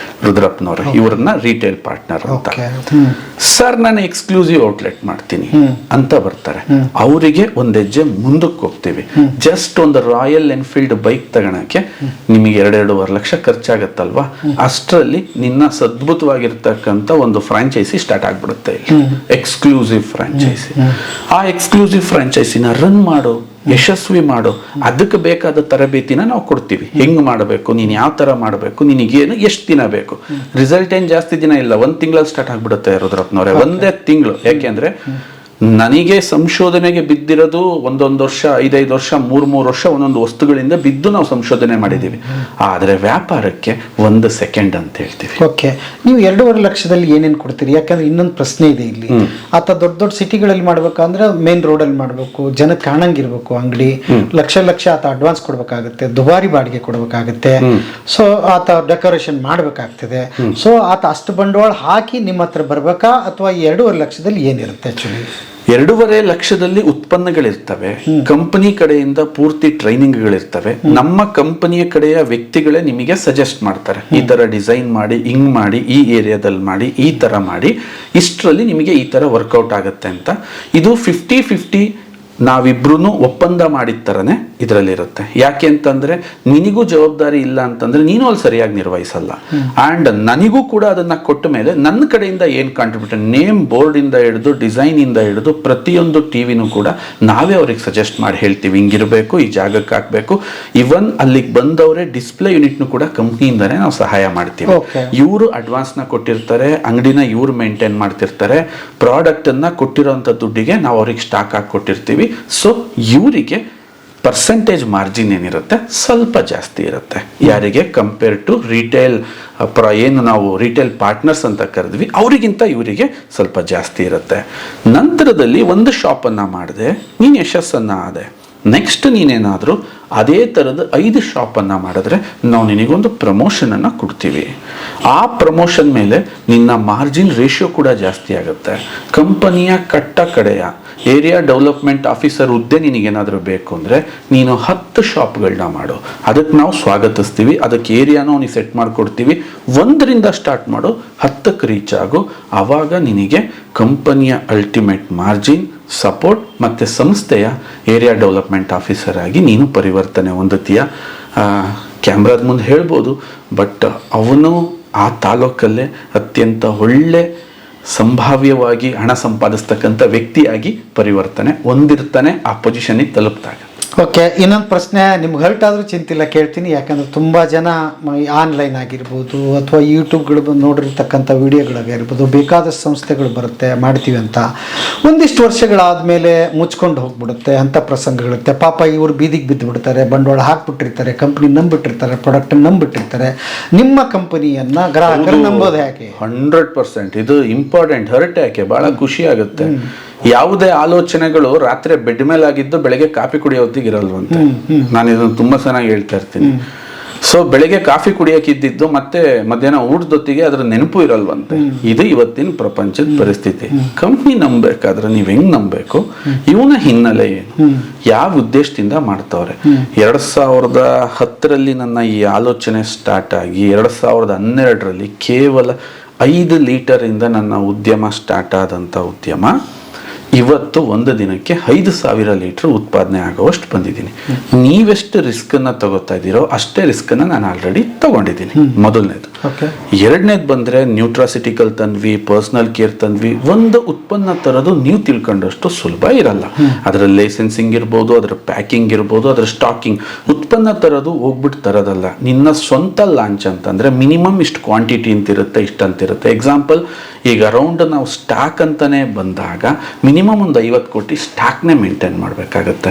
[SPEAKER 1] ರುದ್ರಪ್ಪನವ್ರೆ, ಇವ್ರನ್ನ ರಿಟೇಲ್ ಪಾರ್ಟ್ನರ್ ಅಂತ. ಸರ್, ನಾನು ಎಕ್ಸ್ಕ್ಲೂಸಿವ್ ಔಟ್ಲೆಟ್ ಮಾಡ್ತೀನಿ ಅಂತ ಬರ್ತಾರೆ, ಅವರಿಗೆ ಒಂದು ಹೆಜ್ಜೆ ಮುಂದಕ್ಕೆ ಹೋಗ್ತೀವಿ. ಜಸ್ಟ್ ಒಂದು ರಾಯಲ್ ಎನ್ಫೀಲ್ಡ್ ಬೈಕ್ ತಗೊಳಕ್ಕೆ ನಿಮಗೆ 2-2.5 ಲಕ್ಷ ಖರ್ಚಾಗತ್ತಲ್ವಾ, ಅಷ್ಟರಲ್ಲಿ ನಿನ್ನ ಅದ್ಭುತವಾಗಿರ್ತಕ್ಕಂಥ ಒಂದು ಫ್ರಾಂಚೈಸಿ ಸ್ಟಾರ್ಟ್ ಆಗ್ಬಿಡುತ್ತೆ. Exclusive franchise. ಆ ಎಕ್ಸ್ಕ್ಲೂಸಿವ್ ಫ್ರಾಂಚೈಸಿನ ರನ್ ಮಾಡು, ಯಶಸ್ವಿ ಮಾಡು. ಅದಕ್ಕೆ ಬೇಕಾದ ತರಬೇತಿನ ನಾವು ಕೊಡ್ತೀವಿ. ಹೆಂಗ್ ಮಾಡಬೇಕು, ನೀನು ಯಾವ ತರ ಮಾಡಬೇಕು, ನಿನಗೇನು ಎಷ್ಟು ದಿನ ಬೇಕು. ರಿಸಲ್ಟ್ ಏನ್ ಜಾಸ್ತಿ ದಿನ ಇಲ್ಲ, 1 ತಿಂಗಳಲ್ಲಿ ಸ್ಟಾರ್ಟ್ ಆಗ್ಬಿಡುತ್ತೆ ರುದ್ರಪ್ಪನವ್ರೆ, 1 ತಿಂಗಳು. ಯಾಕೆಂದ್ರೆ ನನಗೆ ಸಂಶೋಧನೆಗೆ ಬಿದ್ದಿರೋದು 1 ವರ್ಷ, 5 ವರ್ಷ, 3 ವರ್ಷ ಒಂದೊಂದು ವಸ್ತುಗಳಿಂದ ಬಿದ್ದು ನಾವು ಸಂಶೋಧನೆ ಮಾಡಿದ್ದೀವಿ. ಆದರೆ ವ್ಯಾಪಾರಕ್ಕೆ 1 ಸೆಕೆಂಡ್ ಅಂತ ಹೇಳ್ತೀವಿ.
[SPEAKER 2] ಓಕೆ, ನೀವು 2.5 ಲಕ್ಷದಲ್ಲಿ ಏನೇನು ಕೊಡ್ತೀರಿ? ಯಾಕಂದ್ರೆ ಇನ್ನೊಂದು ಪ್ರಶ್ನೆ ಇದೆ ಇಲ್ಲಿ. ಆತ ದೊಡ್ಡ ದೊಡ್ಡ ಸಿಟಿಗಳಲ್ಲಿ ಮಾಡ್ಬೇಕಂದ್ರೆ ಮೇನ್ ರೋಡಲ್ಲಿ ಮಾಡಬೇಕು, ಜನಕ್ಕೆ ಕಾಣಂಗಿರ್ಬೇಕು ಅಂಗಡಿ, ಲಕ್ಷ ಆತ ಅಡ್ವಾನ್ಸ್ ಕೊಡ್ಬೇಕಾಗುತ್ತೆ, ದುಬಾರಿ ಬಾಡಿಗೆ ಕೊಡ್ಬೇಕಾಗುತ್ತೆ. ಸೊ ಆತ ಡೆಕೋರೇಷನ್ ಮಾಡ್ಬೇಕಾಗ್ತದೆ. ಸೊ ಆತ ಅಷ್ಟು ಬಂಡವಾಳ ಹಾಕಿ ನಿಮ್ಮ ಹತ್ರ ಬರ್ಬೇಕಾ, ಅಥವಾ ಈ 2.5 ಲಕ್ಷದಲ್ಲಿ ಏನಿರುತ್ತೆ? ಆಕ್ಚುಲಿ
[SPEAKER 1] 2.5 ಲಕ್ಷದಲ್ಲಿ ಉತ್ಪನ್ನಗಳಿರ್ತವೆ, ಕಂಪನಿ ಕಡೆಯಿಂದ ಪೂರ್ತಿ ಟ್ರೈನಿಂಗ್ಗಳಿರ್ತವೆ. ನಮ್ಮ ಕಂಪನಿಯ ಕಡೆಯ ವ್ಯಕ್ತಿಗಳೇ ನಿಮಗೆ ಸಜೆಸ್ಟ್ ಮಾಡ್ತಾರೆ, ಈ ತರ ಡಿಸೈನ್ ಮಾಡಿ, ಹಿಂಗ್ ಮಾಡಿ, ಈ ಏರಿಯಾದಲ್ಲಿ ಮಾಡಿ, ಈ ತರ ಮಾಡಿ, ಇಷ್ಟರಲ್ಲಿ ನಿಮಗೆ ಈ ತರ ವರ್ಕೌಟ್ ಆಗುತ್ತೆ ಅಂತ. ಇದು 50-50 ನಾವಿಬ್ರು ಒಪ್ಪಂದ ಮಾಡಿದ ಥರನೇ ಇದರಲ್ಲಿರುತ್ತೆ. ಯಾಕೆ ಅಂತಂದ್ರೆ ನಿನಗೂ ಜವಾಬ್ದಾರಿ ಇಲ್ಲ ಅಂತಂದ್ರೆ ನೀನು ಅಲ್ಲಿ ಸರಿಯಾಗಿ ನಿರ್ವಹಿಸಲ್ಲ. ಆ್ಯಂಡ್ ನನಗೂ ಕೂಡ ಅದನ್ನ ಕೊಟ್ಟ ಮೇಲೆ ನನ್ನ ಕಡೆಯಿಂದ ಏನು ಕಾಂಟ್ರಿಬ್ಯೂಷನ್, ನೇಮ್ ಬೋರ್ಡ್ ಇಂದ ಹಿಡಿದು ಡಿಸೈನ್ ಇಂದ ಹಿಡಿದು ಪ್ರತಿಯೊಂದು ಟಿವಿನೂ ಕೂಡ ನಾವೇ ಅವ್ರಿಗೆ ಸಜೆಸ್ಟ್ ಮಾಡಿ ಹೇಳ್ತೀವಿ, ಹಿಂಗಿರಬೇಕು, ಈ ಜಾಗಕ್ಕೆ ಹಾಕಬೇಕು. ಇವನ್ ಅಲ್ಲಿಗೆ ಬಂದವರೇ ಡಿಸ್ಪ್ಲೇ ಯೂನಿಟ್ನು ಕೂಡ ಕಂಪ್ನಿಯಿಂದನೇ ನಾವು ಸಹಾಯ ಮಾಡ್ತೀವಿ. ಇವರು ಅಡ್ವಾನ್ಸ್ನ ಕೊಟ್ಟಿರ್ತಾರೆ, ಅಂಗಡಿನ ಇವ್ರು ಮೇಂಟೈನ್ ಮಾಡ್ತಿರ್ತಾರೆ, ಪ್ರಾಡಕ್ಟ್ ಅನ್ನ ಕೊಟ್ಟಿರೋಂಥ ದುಡ್ಡಿಗೆ ನಾವು ಅವ್ರಿಗೆ ಸ್ಟಾಕ್ ಹಾಕಿ ಕೊಟ್ಟಿರ್ತೀವಿ. ಸೊ ಇವರಿಗೆ ಪರ್ಸೆಂಟೇಜ್ ಮಾರ್ಜಿನ್ ಏನಿರುತ್ತೆ ಸ್ವಲ್ಪ ಜಾಸ್ತಿ ಇರುತ್ತೆ. ಯಾರಿಗೆ ಕಂಪೇರ್ ಟು ರಿಟೇಲ್ ಏನು ನಾವು ರಿಟೇಲ್ ಪಾರ್ಟ್ನರ್ಸ್ ಅಂತ ಕರೆದ್ವಿ ಅವರಿಗಿಂತ ಇವರಿಗೆ ಸ್ವಲ್ಪ ಜಾಸ್ತಿ ಇರುತ್ತೆ. ನಂತರದಲ್ಲಿ ಒಂದು ಶಾಪನ್ನು ಮಾಡಿದೆ, ನೀನು ಯಶಸ್ಸನ್ನು ಆದೆ. ನೆಕ್ಸ್ಟ್ ನೀನೇನಾದರೂ ಅದೇ ಥರದ 5 ಶಾಪನ್ನು ಮಾಡಿದ್ರೆ ನಾವು ನಿನಗೊಂದು ಪ್ರಮೋಷನನ್ನು ಕೊಡ್ತೀವಿ. ಆ ಪ್ರಮೋಷನ್ ಮೇಲೆ ನಿನ್ನ ಮಾರ್ಜಿನ್ ರೇಷಿಯೋ ಕೂಡ ಜಾಸ್ತಿ ಆಗುತ್ತೆ. ಕಂಪನಿಯ ಕಡೆಯ ಏರಿಯಾ ಡೆವಲಪ್ಮೆಂಟ್ ಆಫೀಸರ್ ಹುದ್ದೆ ನಿನಗೇನಾದರೂ ಬೇಕು ಅಂದರೆ ನೀನು 10 ಶಾಪ್ಗಳನ್ನ ಮಾಡು, ಅದಕ್ಕೆ ನಾವು ಸ್ವಾಗತಿಸ್ತೀವಿ. ಅದಕ್ಕೆ ಏರಿಯಾನೂ ನೀವು ಸೆಟ್ ಮಾಡಿಕೊಡ್ತೀವಿ. 1ರಿಂದ ಸ್ಟಾರ್ಟ್ ಮಾಡು, 10ಕ್ಕೆ ರೀಚ್ ಆಗು. ಆವಾಗ ನಿನಗೆ ಕಂಪನಿಯ ಅಲ್ಟಿಮೇಟ್ ಮಾರ್ಜಿನ್, ಸಪೋರ್ಟ್ ಮತ್ತು ಸಂಸ್ಥೆಯ ಏರಿಯಾ ಡೆವಲಪ್ಮೆಂಟ್ ಆಫೀಸರ್ ಆಗಿ ನೀನು ಪರಿವರ್ತನೆ ಹೊಂದುತ್ತೀಯ. ಕ್ಯಾಮ್ರಾದ ಮುಂದೆ ಹೇಳ್ಬೋದು, ಬಟ್ ಅವನು ಆ ತಾಲೂಕಲ್ಲೇ ಅತ್ಯಂತ ಒಳ್ಳೆ ಸಂಭಾವ್ಯವಾಗಿ ಹಣ ಸಂಪಾದಿಸ್ತಕ್ಕಂಥ ವ್ಯಕ್ತಿಯಾಗಿ ಪರಿವರ್ತನೆ ಹೊಂದಿರ್ತಾನೆ ಆ ಪೊಸಿಷನ್ನಿಗೆ ತಲುಪಿದಾಗ.
[SPEAKER 2] ಓಕೆ, ಇನ್ನೊಂದು ಪ್ರಶ್ನೆ ನಿಮ್ಗೆ ಹರ್ಟ್ ಆದರೂ ಚಿಂತಿಲ್ಲ, ಕೇಳ್ತೀನಿ. ಯಾಕಂದರೆ ತುಂಬ ಜನ ಆನ್ಲೈನ್ ಆಗಿರ್ಬೋದು ಅಥವಾ ಯೂಟ್ಯೂಬ್ಗಳು ನೋಡಿರ್ತಕ್ಕಂಥ ವಿಡಿಯೋಗಳಾಗಿರ್ಬೋದು, ಬೇಕಾದಷ್ಟು ಸಂಸ್ಥೆಗಳು ಬರುತ್ತೆ ಮಾಡ್ತೀವಿ ಅಂತ, ಒಂದಿಷ್ಟು ವರ್ಷಗಳಾದಮೇಲೆ ಮುಚ್ಕೊಂಡು ಹೋಗ್ಬಿಡುತ್ತೆ ಅಂಥ ಪ್ರಸಂಗಗಳಿರುತ್ತೆ. ಪಾಪ ಇವರು ಬೀದಿಗೆ ಬಿದ್ದು ಬಿಡ್ತಾರೆ, ಬಂಡವಾಳ ಹಾಕ್ಬಿಟ್ಟಿರ್ತಾರೆ, ಕಂಪ್ನಿ ನಂಬಿಟ್ಟಿರ್ತಾರೆ, ಪ್ರಾಡಕ್ಟನ್ನು ನಂಬಿಟ್ಟಿರ್ತಾರೆ. ನಿಮ್ಮ ಕಂಪನಿಯನ್ನು ಗ್ರಾಹಕರು ನಂಬೋದು ಯಾಕೆ?
[SPEAKER 1] 100% ಇದು ಇಂಪಾರ್ಟೆಂಟ್. ಹರ್ಟ್ ಯಾಕೆ? ಭಾಳ ಖುಷಿ ಆಗುತ್ತೆ. ಯಾವುದೇ ಆಲೋಚನೆಗಳು ರಾತ್ರಿ ಬೆಡ್ ಮೇಲೆ ಆಗಿದ್ದು ಬೆಳಗ್ಗೆ ಕಾಫಿ ಕುಡಿಯೋ ಹೊತ್ತಿಗೆ ಇರಲ್ವಂತೆ. ನಾನು ಇದನ್ನು ತುಂಬಾ ಚೆನ್ನಾಗಿ ಹೇಳ್ತಾ ಇರ್ತೀನಿ. ಸೊ ಬೆಳಗ್ಗೆ ಕಾಫಿ ಕುಡಿಯೋಕ್ಕಿದ್ದು ಮತ್ತೆ ಮಧ್ಯಾಹ್ನ ಊಟದೊತ್ತಿಗೆ ಅದ್ರ ನೆನಪು ಇರಲ್ವಂತೆ. ಇದು ಇವತ್ತಿನ ಪ್ರಪಂಚದ ಪರಿಸ್ಥಿತಿ. ಕಂಪ್ನಿ ನಂಬಬೇಕಾದ್ರೆ ನೀವ್ ಹೆಂಗ್ ನಂಬಬೇಕು, ಇವನ ಹಿನ್ನೆಲೆ ಏನು, ಯಾವ ಉದ್ದೇಶದಿಂದ ಮಾಡ್ತಾವ್ರೆ. 2010ರಲ್ಲಿ ನನ್ನ ಈ ಆಲೋಚನೆ ಸ್ಟಾರ್ಟ್ ಆಗಿ 2012ರಲ್ಲಿ ಕೇವಲ 5 ಲೀಟರಿಂದ ನನ್ನ ಉದ್ಯಮ ಸ್ಟಾರ್ಟ್ ಆದಂಥ ಉದ್ಯಮ ಇವತ್ತು ಒಂದು ದಿನಕ್ಕೆ 5,000 ಲೀಟರ್ ಉತ್ಪಾದನೆ ಆಗುವಷ್ಟು ಬಂದಿದ್ದೀನಿ. ನೀವೆಷ್ಟು ರಿಸ್ಕನ್ನು ತಗೋತಾ ಇದ್ದೀರೋ ಅಷ್ಟೇ ರಿಸ್ಕನ್ನು ನಾನು ಆಲ್ರೆಡಿ ತಗೊಂಡಿದ್ದೀನಿ. ಮೊದಲನೇದು. ಎರಡನೇದು ಬಂದರೆ ನ್ಯೂಟ್ರಾಸಿಟಿಕಲ್ ತಂದ್ವಿ, ಪರ್ಸನಲ್ ಕೇರ್ ತಂದ್ವಿ. ಒಂದು ಉತ್ಪನ್ನ ತರೋದು ನೀವು ತಿಳ್ಕೊಂಡಷ್ಟು ಸುಲಭ ಇರಲ್ಲ. ಅದರ ಲೈಸೆನ್ಸಿಂಗ್ ಇರ್ಬೋದು, ಅದರ ಪ್ಯಾಕಿಂಗ್ ಇರ್ಬೋದು, ಅದರ ಸ್ಟಾಕಿಂಗ್. ಉತ್ಪನ್ನ ತರೋದು ಹೋಗ್ಬಿಟ್ಟು ತರೋದಲ್ಲ. ನಿನ್ನ ಸ್ವಂತ ಲಾಂಚ್ ಅಂತಂದರೆ ಮಿನಿಮಮ್ ಇಷ್ಟು ಕ್ವಾಂಟಿಟಿ ಅಂತಿರುತ್ತೆ, ಇಷ್ಟಂತಿರುತ್ತೆ. ಎಕ್ಸಾಂಪಲ್, ಈಗ ಅರೌಂಡ್ ನಾವು ಸ್ಟಾಕ್ ಅಂತಾನೆ ಬಂದಾಗ ಮಿನಿಮಮ್ ಒಂದು 50 ಕೋಟಿ ಸ್ಟಾಕ್ನೇ ಮೇಂಟೈನ್ ಮಾಡಬೇಕಾಗತ್ತೆ.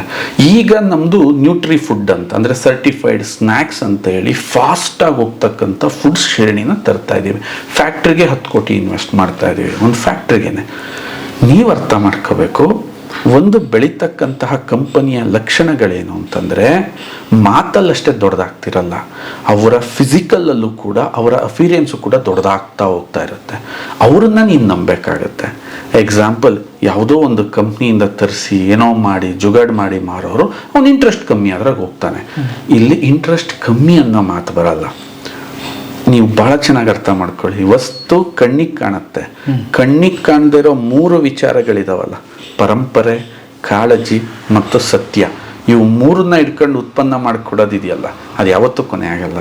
[SPEAKER 1] ಈಗ ನಮ್ಮದು ನ್ಯೂಟ್ರಿ ಫುಡ್ ಅಂತ ಅಂದರೆ ಸರ್ಟಿಫೈಡ್ ಸ್ನ್ಯಾಕ್ಸ್ ಅಂತ ಹೇಳಿ ಫಾಸ್ಟಾಗಿ ಹೋಗ್ತಕ್ಕಂಥ ಫುಡ್ ಶ್ರೇಣಿನ ತರ್ತಾ ಇದ್ದೀವಿ. ಫ್ಯಾಕ್ಟ್ರಿಗೆ 10 ಕೋಟಿ ಇನ್ವೆಸ್ಟ್ ಮಾಡ್ತಾ ಇದ್ದೀವಿ, ಒಂದು ಫ್ಯಾಕ್ಟ್ರಿಗೇನೆ. ನೀವು ಅರ್ಥ ಮಾಡ್ಕೋಬೇಕು, ಒಂದು ಬೆಳೀತಕ್ಕಂತಹ ಕಂಪನಿಯ ಲಕ್ಷಣಗಳೇನು ಅಂತಂದರೆ ಮಾತಲ್ಲಷ್ಟೇ ದೊಡ್ಡದಾಗ್ತಿರಲ್ಲ, ಅವರ ಫಿಸಿಕಲಲ್ಲೂ ಕೂಡ ಅವರ ಅಫಿರಿಯನ್ಸು ಕೂಡ ದೊಡ್ಡದಾಗ್ತಾ ಹೋಗ್ತಾ ಇರುತ್ತೆ. ಅವ್ರನ್ನ ನೀನು ನಂಬಬೇಕಾಗತ್ತೆ. ಎಕ್ಸಾಂಪಲ್, ಯಾವುದೋ ಒಂದು ಕಂಪ್ನಿಯಿಂದ ತರಿಸಿ ಏನೋ ಮಾಡಿ ಜುಗಾಡ್ ಮಾಡಿ ಮಾರೋರು ಅವ್ನು ಇಂಟ್ರೆಸ್ಟ್ ಕಮ್ಮಿ ಆದ್ರಾಗ ಹೋಗ್ತಾನೆ. ಇಲ್ಲಿ ಇಂಟ್ರೆಸ್ಟ್ ಕಮ್ಮಿ ಅನ್ನೋ ಮಾತು ಬರಲ್ಲ. ನೀವು ಬಹಳ ಚೆನ್ನಾಗಿ ಅರ್ಥ ಮಾಡ್ಕೊಳ್ಳಿ. ವಸ್ತು ಕಣ್ಣಿಗೆ ಕಾಣುತ್ತೆ, ಕಣ್ಣಿಗೆ ಕಾಣದೇ ಇರೋ 3 ವಿಚಾರಗಳಿದಾವಲ್ಲ, ಪರಂಪರೆ, ಕಾಳಜಿ ಮತ್ತು ಸತ್ಯ. ಇವು 3ನ್ನ ಇಟ್ಕೊಂಡು ಉತ್ಪನ್ನ ಮಾಡಿಕೊಡೋದಿದೆಯಲ್ಲ, ಅದು ಯಾವತ್ತೂ ಕೊನೆ ಆಗಲ್ಲ.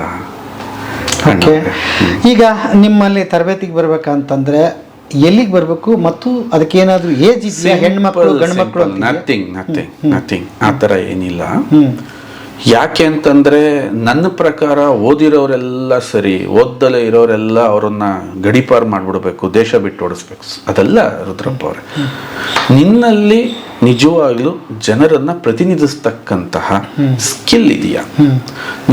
[SPEAKER 2] ಈಗ ನಿಮ್ಮಲ್ಲಿ ತರಬೇತಿಗೆ ಬರ್ಬೇಕಂತಂದ್ರೆ ಎಲ್ಲಿಗೆ ಬರಬೇಕು ಮತ್ತು ಅದಕ್ಕೇನಾದ್ರೂ ಏಜ್ ಇದೆಯಾ? ಹೆಣ್ಮಕ್ಳು ಗಂಡು ಮಕ್ಕಳು?
[SPEAKER 1] ನಥಿಂಗ್ ಆ ಥರ ಏನಿಲ್ಲ. ಯಾಕೆ ಅಂತಂದ್ರೆ ನನ್ನ ಪ್ರಕಾರ ಓದಿರೋರೆಲ್ಲ ಸರಿ, ಓದ್ದಲೇ ಇರೋರೆಲ್ಲ ಅವರನ್ನ ಗಡಿಪಾರು ಮಾಡಿಬಿಡ್ಬೇಕು, ದೇಶ ಬಿಟ್ಟು ಓಡಿಸ್ಬೇಕು, ಅದೆಲ್ಲ ರುದ್ರಪ್ಪ ಅವರೇ. ನಿನ್ನಲ್ಲಿ ನಿಜವಾಗ್ಲೂ ಜನರನ್ನ ಪ್ರತಿನಿಧಿಸ್ತಕ್ಕಂತಹ ಸ್ಕಿಲ್ ಇದೆಯಾ?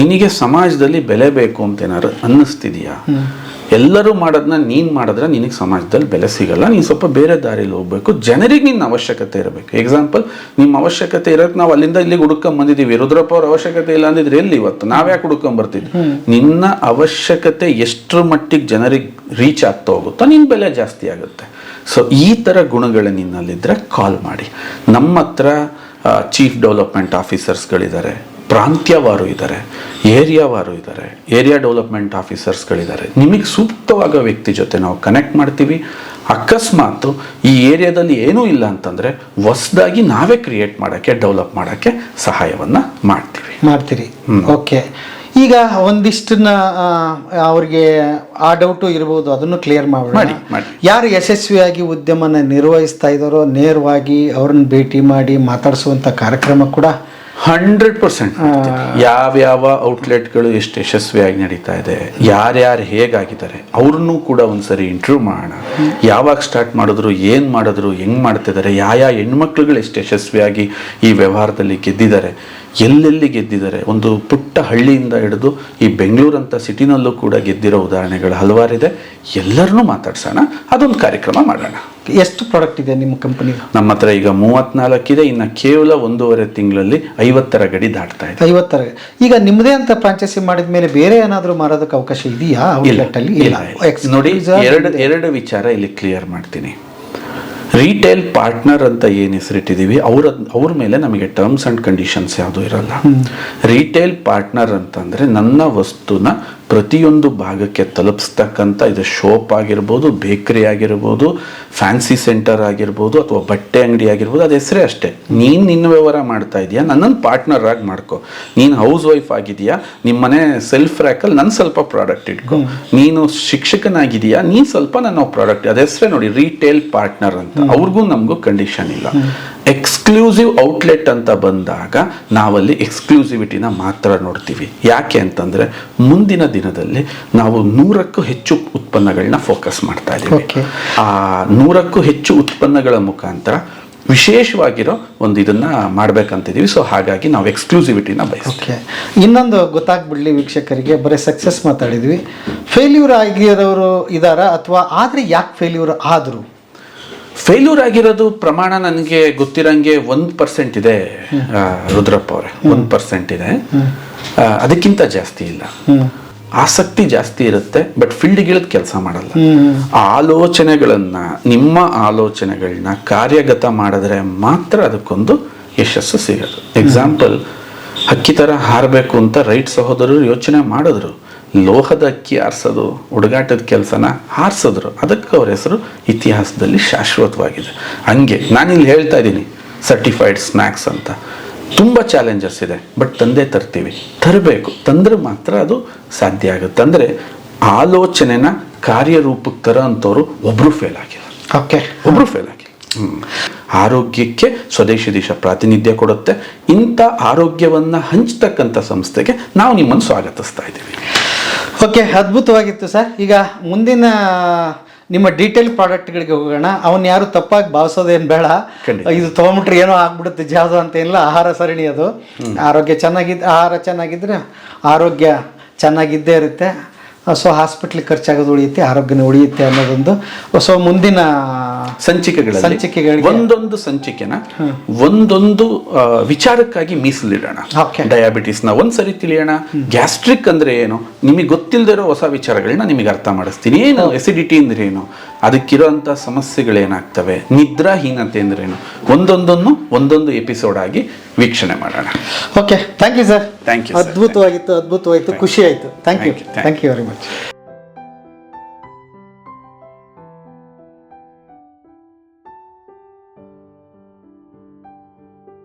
[SPEAKER 1] ನಿನಗೆ ಸಮಾಜದಲ್ಲಿ ಬೆಲೆ ಬೇಕು ಅಂತ ಏನಾದ್ರು ಅನ್ನಿಸ್ತಿದೆಯಾ? ಎಲ್ಲರೂ ಮಾಡೋದನ್ನ ನೀನು ಮಾಡಿದ್ರೆ ನಿನಗೆ ಸಮಾಜದಲ್ಲಿ ಬೆಲೆ ಸಿಗಲ್ಲ. ನೀನು ಸ್ವಲ್ಪ ಬೇರೆ ದಾರಿಯಲ್ಲಿ ಹೋಗ್ಬೇಕು. ಜನರಿಗೆ ನಿನ್ನ ಅವಶ್ಯಕತೆ ಇರಬೇಕು. ಎಕ್ಸಾಂಪಲ್, ನಿಮ್ಮ ಅವಶ್ಯಕತೆ ಇರೋಕೆ ನಾವು ಅಲ್ಲಿಂದ ಇಲ್ಲಿಗೆ ಹುಡ್ಕೊಂಬಂದಿದ್ದೀವಿ. ರುದ್ರಪ್ಪ ಅವ್ರ ಅವಶ್ಯಕತೆ ಇಲ್ಲ ಅಂದಿದ್ರೆ ಎಲ್ಲಿ ಇವತ್ತು ನಾವ್ಯಾಕೆ ಹುಡ್ಕೊಂಬರ್ತಿದ್ವಿ? ನಿನ್ನ ಅವಶ್ಯಕತೆ ಎಷ್ಟರ ಮಟ್ಟಿಗೆ ಜನರಿಗೆ ರೀಚ್ ಆಗ್ತಾ ಹೋಗುತ್ತೋ ನಿನ್ನ ಬೆಲೆ ಜಾಸ್ತಿ ಆಗುತ್ತೆ. ಸೊ ಈ ಥರ ಗುಣಗಳು ನಿನ್ನಲ್ಲಿದ್ದರೆ ಕಾಲ್ ಮಾಡಿ. ನಮ್ಮ ಹತ್ರ ಚೀಫ್ ಡೆವಲಪ್ಮೆಂಟ್ ಆಫೀಸರ್ಸ್ಗಳಿದ್ದಾರೆ, ಪ್ರಾಂತ್ಯವಾರು ಇದ್ದಾರೆ, ಏರಿಯಾವಾರು ಇದ್ದಾರೆ, ಏರಿಯಾ ಡೆವಲಪ್ಮೆಂಟ್ ಆಫೀಸರ್ಸ್ಗಳಿದ್ದಾರೆ. ನಿಮಗೆ ಸೂಕ್ತವಾದ ವ್ಯಕ್ತಿ ಜೊತೆ ನಾವು ಕನೆಕ್ಟ್ ಮಾಡ್ತೀವಿ. ಅಕಸ್ಮಾತ್ ಈ ಏರಿಯಾದಲ್ಲಿ ಏನೂ ಇಲ್ಲ ಅಂತಂದ್ರೆ ಹೊಸದಾಗಿ ನಾವೇ ಕ್ರಿಯೇಟ್ ಮಾಡೋಕ್ಕೆ ಡೆವಲಪ್ ಮಾಡೋಕ್ಕೆ ಸಹಾಯವನ್ನ
[SPEAKER 2] ಮಾಡ್ತೀರಿ. ಓಕೆ, ಈಗ ಒಂದಿಷ್ಟನ್ನ ಅವ್ರಿಗೆ ಆ ಡೌಟು ಇರ್ಬೋದು, ಅದನ್ನು ಕ್ಲಿಯರ್ ಮಾಡಿ. ಯಾರು ಯಶಸ್ವಿಯಾಗಿ ಉದ್ಯಮನ ನಿರ್ವಹಿಸ್ತಾ ಇದ್ದಾರೋ ನೇರವಾಗಿ ಅವ್ರನ್ನ ಭೇಟಿ ಮಾಡಿ ಮಾತಾಡಿಸುವಂಥ ಕಾರ್ಯಕ್ರಮ ಕೂಡ
[SPEAKER 1] 100% ಯಾವ್ಯಾವ ಔಟ್ಲೆಟ್ಗಳು ಎಷ್ಟು ಯಶಸ್ವಿಯಾಗಿ ನಡೀತಾ ಇದೆ, ಯಾರ್ಯಾರು ಹೇಗಾಗಿದ್ದಾರೆ ಅವ್ರನ್ನೂ ಕೂಡ ಒಂದ್ಸರಿ ಇಂಟರ್ವ್ಯೂ ಮಾಡೋಣ. ಯಾವಾಗ ಸ್ಟಾರ್ಟ್ ಮಾಡಿದ್ರು, ಏನು ಮಾಡಿದ್ರು, ಹೆಂಗ್ ಮಾಡ್ತಿದ್ದಾರೆ, ಯಾವ ಹೆಣ್ಮಕ್ಳುಗಳು ಎಷ್ಟು ಯಶಸ್ವಿಯಾಗಿ ಈ ವ್ಯವಹಾರದಲ್ಲಿ ಗೆದ್ದಿದ್ದಾರೆ, ಎಲ್ಲೆಲ್ಲಿ ಗೆದ್ದಿದ್ದಾರೆ. ಒಂದು ಪುಟ್ಟ ಹಳ್ಳಿಯಿಂದ ಹಿಡಿದು ಈ ಬೆಂಗಳೂರಂಥ ಸಿಟಿನಲ್ಲೂ ಕೂಡ ಗೆದ್ದಿರೋ ಉದಾಹರಣೆಗಳು ಹಲವಾರಿದೆ. ಎಲ್ಲರನ್ನೂ ಮಾತಾಡ್ಸೋಣ, ಅದೊಂದು ಕಾರ್ಯಕ್ರಮ ಮಾಡೋಣ.
[SPEAKER 2] ಎಷ್ಟು ಪ್ರಾಡಕ್ಟ್ ಇದೆ ನಿಮ್ಮ ಕಂಪನಿ?
[SPEAKER 1] ನಮ್ಮ ಹತ್ರ ಈಗ 34 ಇದೆ. ಇನ್ನು ಕೇವಲ 1.5 ತಿಂಗಳಲ್ಲಿ 50ರ ಗಡಿ ದಾಟ್ತಾ ಇದೆ.
[SPEAKER 2] 50ರ. ಈಗ ನಿಮ್ಮದೇ ಅಂತ ಫ್ರಾಂಚೈಸಿ ಮಾಡಿದ ಮೇಲೆ ಬೇರೆ ಏನಾದರೂ ಮಾರೋದಕ್ಕೆ ಅವಕಾಶ ಇದೆಯಾ?
[SPEAKER 1] ನೋಡಿ, ಎರಡು ವಿಚಾರ ಇಲ್ಲಿ ಕ್ಲಿಯರ್ ಮಾಡ್ತೀನಿ. ರಿಟೇಲ್ ಪಾರ್ಟ್ನರ್ ಅಂತ ಏನು ಹೆಸರಿಟ್ಟಿದ್ದೀವಿ ಅವ್ರ ಮೇಲೆ ನಮಗೆ ಟರ್ಮ್ಸ್ ಅಂಡ್ ಕಂಡೀಷನ್ಸ್ ಯಾವುದೂ ಇರಲ್ಲ. ರಿಟೇಲ್ ಪಾರ್ಟ್ನರ್ ಅಂತಂದರೆ ನನ್ನ ವಸ್ತುನ ಪ್ರತಿಯೊಂದು ಭಾಗಕ್ಕೆ ತಲುಪಿಸ್ತಕ್ಕಂಥ, ಇದು ಶೋಪ್ ಆಗಿರ್ಬೋದು, ಬೇಕರಿ ಆಗಿರ್ಬೋದು, ಫ್ಯಾನ್ಸಿ ಸೆಂಟರ್ ಆಗಿರ್ಬೋದು, ಅಥವಾ ಬಟ್ಟೆ ಅಂಗಡಿ ಆಗಿರ್ಬೋದು, ಅದು ಹೆಸರೇ ಅಷ್ಟೇ. ನೀನು ನಿನ್ನ ವ್ಯವಹಾರ ಮಾಡ್ತಾ ಇದೆಯಾ, ನನ್ನನ್ನು ಪಾರ್ಟ್ನರ್ ಆಗಿ ಮಾಡ್ಕೊ. ನೀನು ಹೌಸ್ ವೈಫ್ ಆಗಿದೆಯಾ, ನಿಮ್ಮನೆ ಸೆಲ್ಫ್ ರ್ಯಾಕಲ್ಲಿ ನನ್ನ ಸ್ವಲ್ಪ ಪ್ರಾಡಕ್ಟ್ ಇಟ್ಕೊ. ನೀನು ಶಿಕ್ಷಕನಾಗಿದೆಯಾ, ನೀನು ಸ್ವಲ್ಪ ನನ್ನ ಪ್ರಾಡಕ್ಟ್, ಅದು ಹೆಸರೇ ನೋಡಿ, ರಿಟೇಲ್ ಪಾರ್ಟ್ನರ್ ಅಂತ. ಅವ್ರಿಗೂ ನಮಗೂ ಕಂಡೀಷನ್ ಇಲ್ಲ. ಎಕ್ಸ್ಕ್ಲೂಸಿವ್ ಔಟ್ಲೆಟ್ ಅಂತ ಬಂದಾಗ ನಾವಲ್ಲಿ ಎಕ್ಸ್ಕ್ಲೂಸಿವಿಟಿನ ಮಾತ್ರ ನೋಡ್ತೀವಿ. ಯಾಕೆ ಅಂತಂದರೆ ಮುಂದಿನ ದಿನದಲ್ಲಿ ನಾವು 100ಕ್ಕೂ ಹೆಚ್ಚು ಉತ್ಪನ್ನಗಳನ್ನ ಫೋಕಸ್ ಮಾಡ್ತಾ ಇದ್ದೀವಿ. ಆ 100ಕ್ಕೂ ಹೆಚ್ಚು ಉತ್ಪನ್ನಗಳ ಮುಖಾಂತರ ವಿಶೇಷವಾಗಿರೋ ಒಂದು ಇದನ್ನ ಮಾಡ್ಬೇಕಂತಿದ್ದೀವಿ. ಸೊ ಹಾಗಾಗಿ ನಾವು ಎಕ್ಸ್ಕ್ಲೂಸಿವಿಟಿನ ಬಯಸ್ತೀವಿ.
[SPEAKER 2] ಇನ್ನೊಂದು ಗೊತ್ತಾಗ್ಬಿಡ್ಲಿ ವೀಕ್ಷಕರಿಗೆ, ಬರೀ ಸಕ್ಸಸ್ ಮಾತಾಡಿದ್ವಿ, ಫೇಲ್ಯೂರ್ ಆಗಿರೋರು ಇದಾರ, ಅಥವಾ ಆದರೆ ಯಾಕೆ ಫೇಲ್ಯೂರ್ ಆದರು?
[SPEAKER 1] ಫೇಲ್ಯೂರ್ ಆಗಿರೋದು ಪ್ರಮಾಣ ನನಗೆ ಗೊತ್ತಿರಂಗೆ 1% ಇದೆ ರುದ್ರಪ್ಪ ಅವರೇ, 1% ಇದೆ. ಅದಕ್ಕಿಂತ ಜಾಸ್ತಿ ಇಲ್ಲ. ಆಸಕ್ತಿ ಜಾಸ್ತಿ ಇರುತ್ತೆ, ಬಟ್ ಫೀಲ್ಡ್ಗೆ ಇಳಿದು ಕೆಲಸ ಮಾಡಲ್ಲ. ನಿಮ್ಮ ಆಲೋಚನೆಗಳನ್ನ ಕಾರ್ಯಗತ ಮಾಡಿದ್ರೆ ಮಾತ್ರ ಅದಕ್ಕೊಂದು ಯಶಸ್ಸು ಸಿಗೋದು. ಎಕ್ಸಾಂಪಲ್, ಹಕ್ಕಿ ಥರ ಹಾರಬೇಕು ಅಂತ ರೈಟ್ ಸಹೋದರರು ಯೋಚನೆ ಮಾಡಿದ್ರು. ಲೋಹದ ಅಕ್ಕಿ ಹಾರಿಸೋದು, ಹುಡುಗಾಟದ ಕೆಲಸನ ಹಾರಿಸಿದ್ರು. ಅದಕ್ಕೆ ಅವ್ರ ಹೆಸರು ಇತಿಹಾಸದಲ್ಲಿ ಶಾಶ್ವತವಾಗಿದೆ. ಹಂಗೆ ನಾನಿಲ್ಲಿ ಹೇಳ್ತಾ ಇದ್ದೀನಿ, ಸರ್ಟಿಫೈಡ್ ಸ್ನ್ಯಾಕ್ಸ್ ಅಂತ ತುಂಬ ಚಾಲೆಂಜಸ್ ಇದೆ, ಬಟ್ ತರಬೇಕು. ತಂದ್ರೆ ಮಾತ್ರ ಅದು ಸಾಧ್ಯ ಆಗುತ್ತೆ. ಅಂದರೆ ಆಲೋಚನೆನ ಕಾರ್ಯರೂಪಕ್ಕೆ ತರ ಅಂತವ್ರು ಒಬ್ರು ಫೇಲ್ ಆಗಿಲ್ಲ. ಒಬ್ರು ಫೇಲ್ ಆಗಿಲ್ಲ. ಆರೋಗ್ಯಕ್ಕೆ ಸ್ವದೇಶಿ ದೇಶ ಪ್ರಾತಿನಿಧ್ಯ ಕೊಡುತ್ತೆ. ಇಂಥ ಆರೋಗ್ಯವನ್ನು ಹಂಚತಕ್ಕಂಥ ಸಂಸ್ಥೆಗೆ ನಾವು ನಿಮ್ಮನ್ನು ಸ್ವಾಗತಿಸ್ತಾ ಇದ್ದೀವಿ.
[SPEAKER 2] ಓಕೆ, ಅದ್ಭುತವಾಗಿತ್ತು ಸರ್. ಈಗ ಮುಂದಿನ ನಿಮ್ಮ ಡೀಟೇಲ್ ಪ್ರಾಡಕ್ಟ್ಗಳಿಗೆ ಹೋಗೋಣ. ಅವನ್ನ ಯಾರು ತಪ್ಪಾಗಿ ಭಾವಿಸೋದೇನು ಬೇಡ. ಇದು ತೊಗೊಂಬಿಟ್ರೆ ಏನೋ ಆಗ್ಬಿಡುತ್ತೆ ಜಾದು ಅಂತ ಏನಿಲ್ಲ. ಆಹಾರ ಸರಣಿ ಅದು. ಆಹಾರ ಚೆನ್ನಾಗಿದ್ದರೆ ಆರೋಗ್ಯ ಚೆನ್ನಾಗಿದ್ದೇ ಇರುತ್ತೆ. ಸೊ ಹಾಸ್ಪಿಟ್ಲಿಗೆ ಖರ್ಚಾಗೋದು ಉಳಿಯುತ್ತೆ, ಆರೋಗ್ಯನ ಉಳಿಯುತ್ತೆ ಅನ್ನೋದೊಂದು. ಸೊ ಮುಂದಿನ ಸಂಚಿಕೆಗಳಲ್ಲಿ
[SPEAKER 1] ಒಂದೊಂದು ಸಂಚಿಕೆನ ಒಂದೊಂದು ವಿಚಾರಕ್ಕಾಗಿ ಮೀಸಲಿಡೋಣ. ಡಯಾಬಿಟಿಸ್ನ ಒಂದ್ಸರಿ ತಿಳಿಯೋಣ, ಗ್ಯಾಸ್ಟ್ರಿಕ್ ಅಂದ್ರೆ ಏನು, ನಿಮಗೆ ಗೊತ್ತಿಲ್ಲದಿರೋ ಹೊಸ ವಿಚಾರಗಳನ್ನ ನಿಮಗೆ ಅರ್ಥ ಮಾಡಿಸ್ತೀನಿ. ಏನು ಎಸಿಡಿಟಿ ಅಂದ್ರೆ ಏನು, ಅದಕ್ಕಿರೋಂಥ ಸಮಸ್ಯೆಗಳೇನಾಗ್ತವೆ, ನಿದ್ರಾಹೀನತೆ ಅಂದ್ರೆ ಏನು, ಒಂದೊಂದು ಎಪಿಸೋಡ್ ಆಗಿ ವೀಕ್ಷಣೆ ಮಾಡೋಣ.
[SPEAKER 2] Okay, thank you sir.
[SPEAKER 1] Thank you.
[SPEAKER 2] ಅದ್ಭುತವಾಗಿತ್ತು, ಖುಷಿ ಆಯಿತು. Thank you very much.